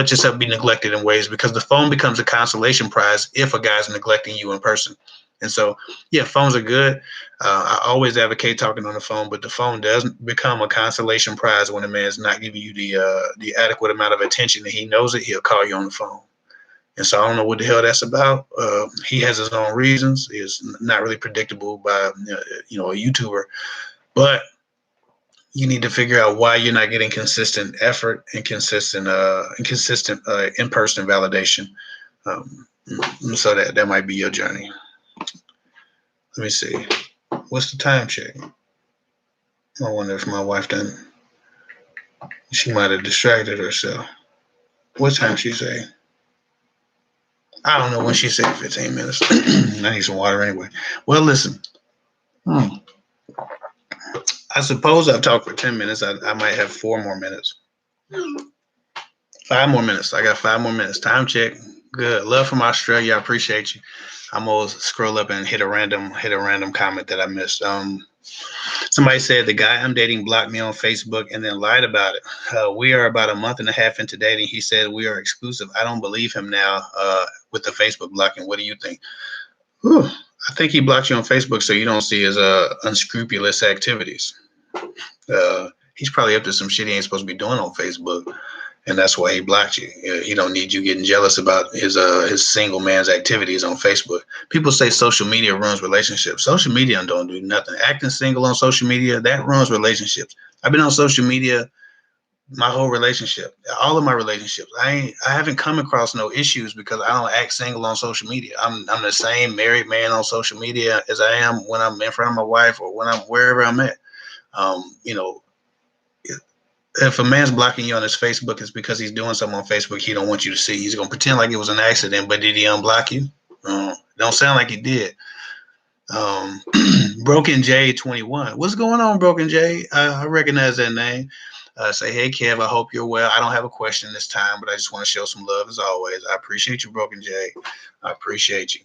S1: yourself be neglected in ways, because the phone becomes a consolation prize if a guy's neglecting you in person. And so, yeah, phones are good. I always advocate talking on the phone, but the phone doesn't become a consolation prize when a man's not giving you the adequate amount of attention, and he knows it. He'll call you on the phone. And so I don't know what the hell that's about. He has his own reasons. He's not really predictable by a YouTuber, but you need to figure out why you're not getting consistent effort and consistent in-person validation. So that might be your journey. Let me see. What's the time check? I wonder if my wife done. She might have distracted herself. What time she say? I don't know when she said 15 minutes. I need some water anyway. Well, listen. I suppose I've talked for 10 minutes. I might have 4 more minutes. 5 more minutes. I got 5 more minutes. Time check. Good. Love from Australia. I appreciate you. I'm gonna scroll up and hit a random comment that I missed. Somebody said the guy I'm dating blocked me on Facebook and then lied about it. We are about a month and a half into dating. He said we are exclusive. I don't believe him now with the Facebook blocking. What do you think? Whew. I think he blocked you on Facebook so you don't see his unscrupulous activities. He's probably up to some shit he ain't supposed to be doing on Facebook, and that's why he blocked you. He don't need you getting jealous about his single man's activities on Facebook. People say social media ruins relationships. Social media don't do nothing. Acting single on social media, that ruins relationships. I've been on social media my whole relationship, all of my relationships. I haven't come across no issues because I don't act single on social media. I'm the same married man on social media as I am when I'm in front of my wife or when I'm wherever I'm at. If a man's blocking you on his Facebook, it's because he's doing something on Facebook he don't want you to see. He's gonna pretend like it was an accident, but did he unblock you? Don't sound like he did. Broken J 21. What's going on, Broken J? I recognize that name. Say, hey, Kev, I hope you're well. I don't have a question this time, but I just want to show some love as always. I appreciate you, Broken J. I appreciate you.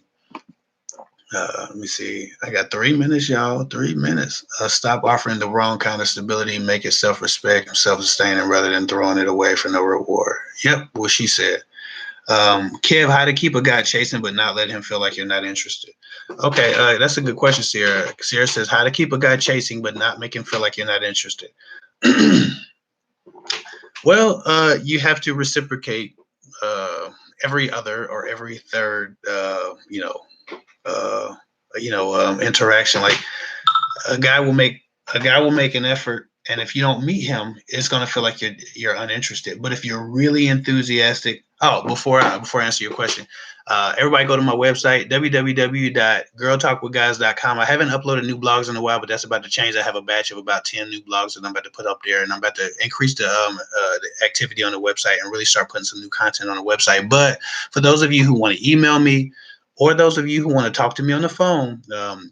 S1: Let me see. I got 3 minutes, y'all. 3 minutes. Stop offering the wrong kind of stability. Make it self-respect and self-sustaining rather than throwing it away for no reward. Yep, what she said. Kev, how to keep a guy chasing but not let him feel like you're not interested? Okay, that's a good question, Sierra. Sierra says, how to keep a guy chasing but not make him feel like you're not interested. Well, you have to reciprocate every other or every third, interaction. Like a guy will make an effort, and if you don't meet him, it's gonna feel like you're uninterested. But if you're really enthusiastic, before I answer your question, everybody go to my website www.girltalkwithguys.com. I haven't uploaded new blogs in a while, but that's about to change. I have a batch of about 10 new blogs that I'm about to put up there, and I'm about to increase the activity on the website and really start putting some new content on the website. But for those of you who want to email me, or those of you who want to talk to me on the phone,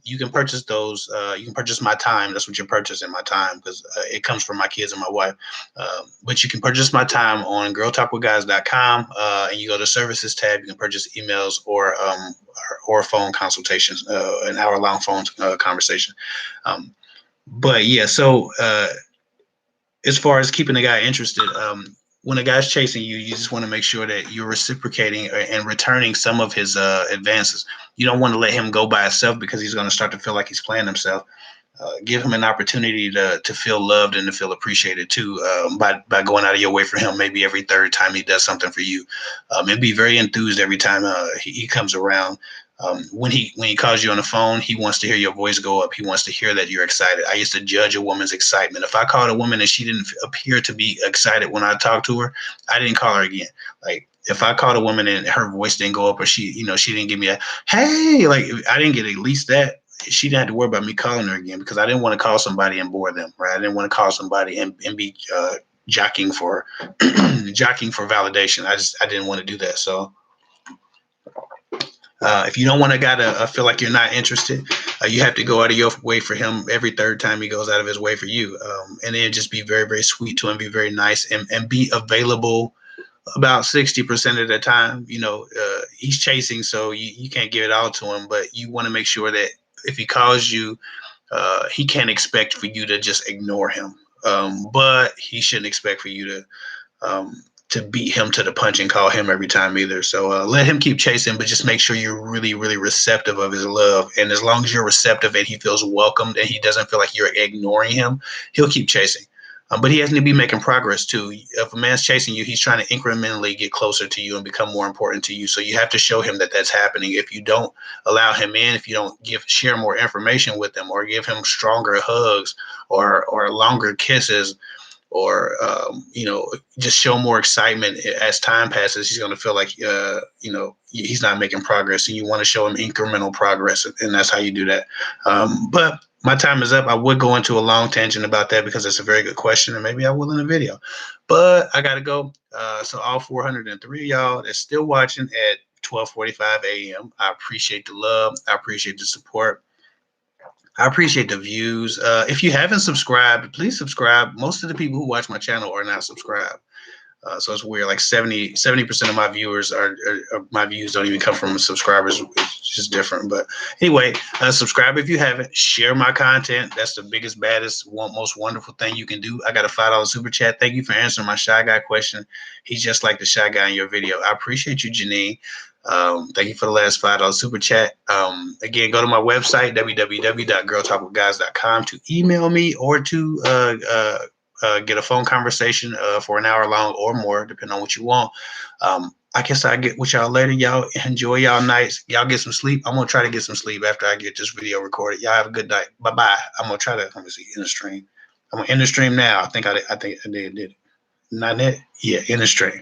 S1: you can purchase those. You can purchase my time. That's what you're purchasing, my time, because it comes from my kids and my wife. But you can purchase my time on girltalkwithguys.com, and you go to services tab. You can purchase emails or phone consultations, an hour-long phone conversation. But yeah, so as far as keeping the guy interested, when a guy's chasing you, you just want to make sure that you're reciprocating and returning some of his advances. You don't want to let him go by himself because he's going to start to feel like he's playing himself. Give him an opportunity to feel loved and to feel appreciated too, by going out of your way for him. Maybe every third time he does something for you, and be very enthused every time he comes around. When he calls you on the phone, he wants to hear your voice go up. He wants to hear that you're excited. I used to judge a woman's excitement. If I called a woman and she didn't appear to be excited when I talked to her, I didn't call her again. Like, if I called a woman and her voice didn't go up, or she, she didn't give me a hey, like I didn't get at least that, she didn't have to worry about me calling her again, because I didn't want to call somebody and bore them, right? I didn't want to call somebody and be jockeying for jockeying for validation. I didn't want to do that. So if you don't want to gotta feel like you're not interested, you have to go out of your way for him every third time he goes out of his way for you, and then just be very, very sweet to him, be very nice, and be available about 60% of the time. He's chasing, so you can't give it all to him, but you want to make sure that if he calls you, he can't expect for you to just ignore him. But he shouldn't expect for you to beat him to the punch and call him every time either. So let him keep chasing, but just make sure you're really, really receptive of his love. And as long as you're receptive and he feels welcomed and he doesn't feel like you're ignoring him, he'll keep chasing. But he has to be making progress too. If a man's chasing you, he's trying to incrementally get closer to you and become more important to you. So you have to show him that that's happening. If you don't allow him in, if you don't share more information with him, or give him stronger hugs, or longer kisses, or just show more excitement as time passes, he's going to feel like he's not making progress, and you want to show him incremental progress, and that's how you do that. But my time is up. I would go into a long tangent about that because it's a very good question, and maybe I will in a video, but I gotta go. So all 403 of y'all that's still watching at 12:45 a.m., I appreciate the love, I appreciate the support, I appreciate the views. If you haven't subscribed, please subscribe. Most of the people who watch my channel are not subscribed. So it's weird. Like 70% of my viewers my views don't even come from subscribers. It's just different. But anyway, subscribe if you haven't. Share my content. That's the biggest, baddest, most wonderful thing you can do. I got a $5 super chat. Thank you for answering my shy guy question. He's just like the shy guy in your video. I appreciate you, Janine. Thank you for the last $5 super chat. Again, go to my website, www.girltalkwithguys.com, to email me, or to get a phone conversation for an hour long or more, depending on what you want. I guess I'll get with y'all later. Y'all enjoy y'all nights. Y'all get some sleep. I'm going to try to get some sleep after I get this video recorded. Y'all have a good night. Bye-bye. I'm going to try to, let me see, end the stream. I'm going to end the stream now. I think I did it. Not it? Yeah, end the stream.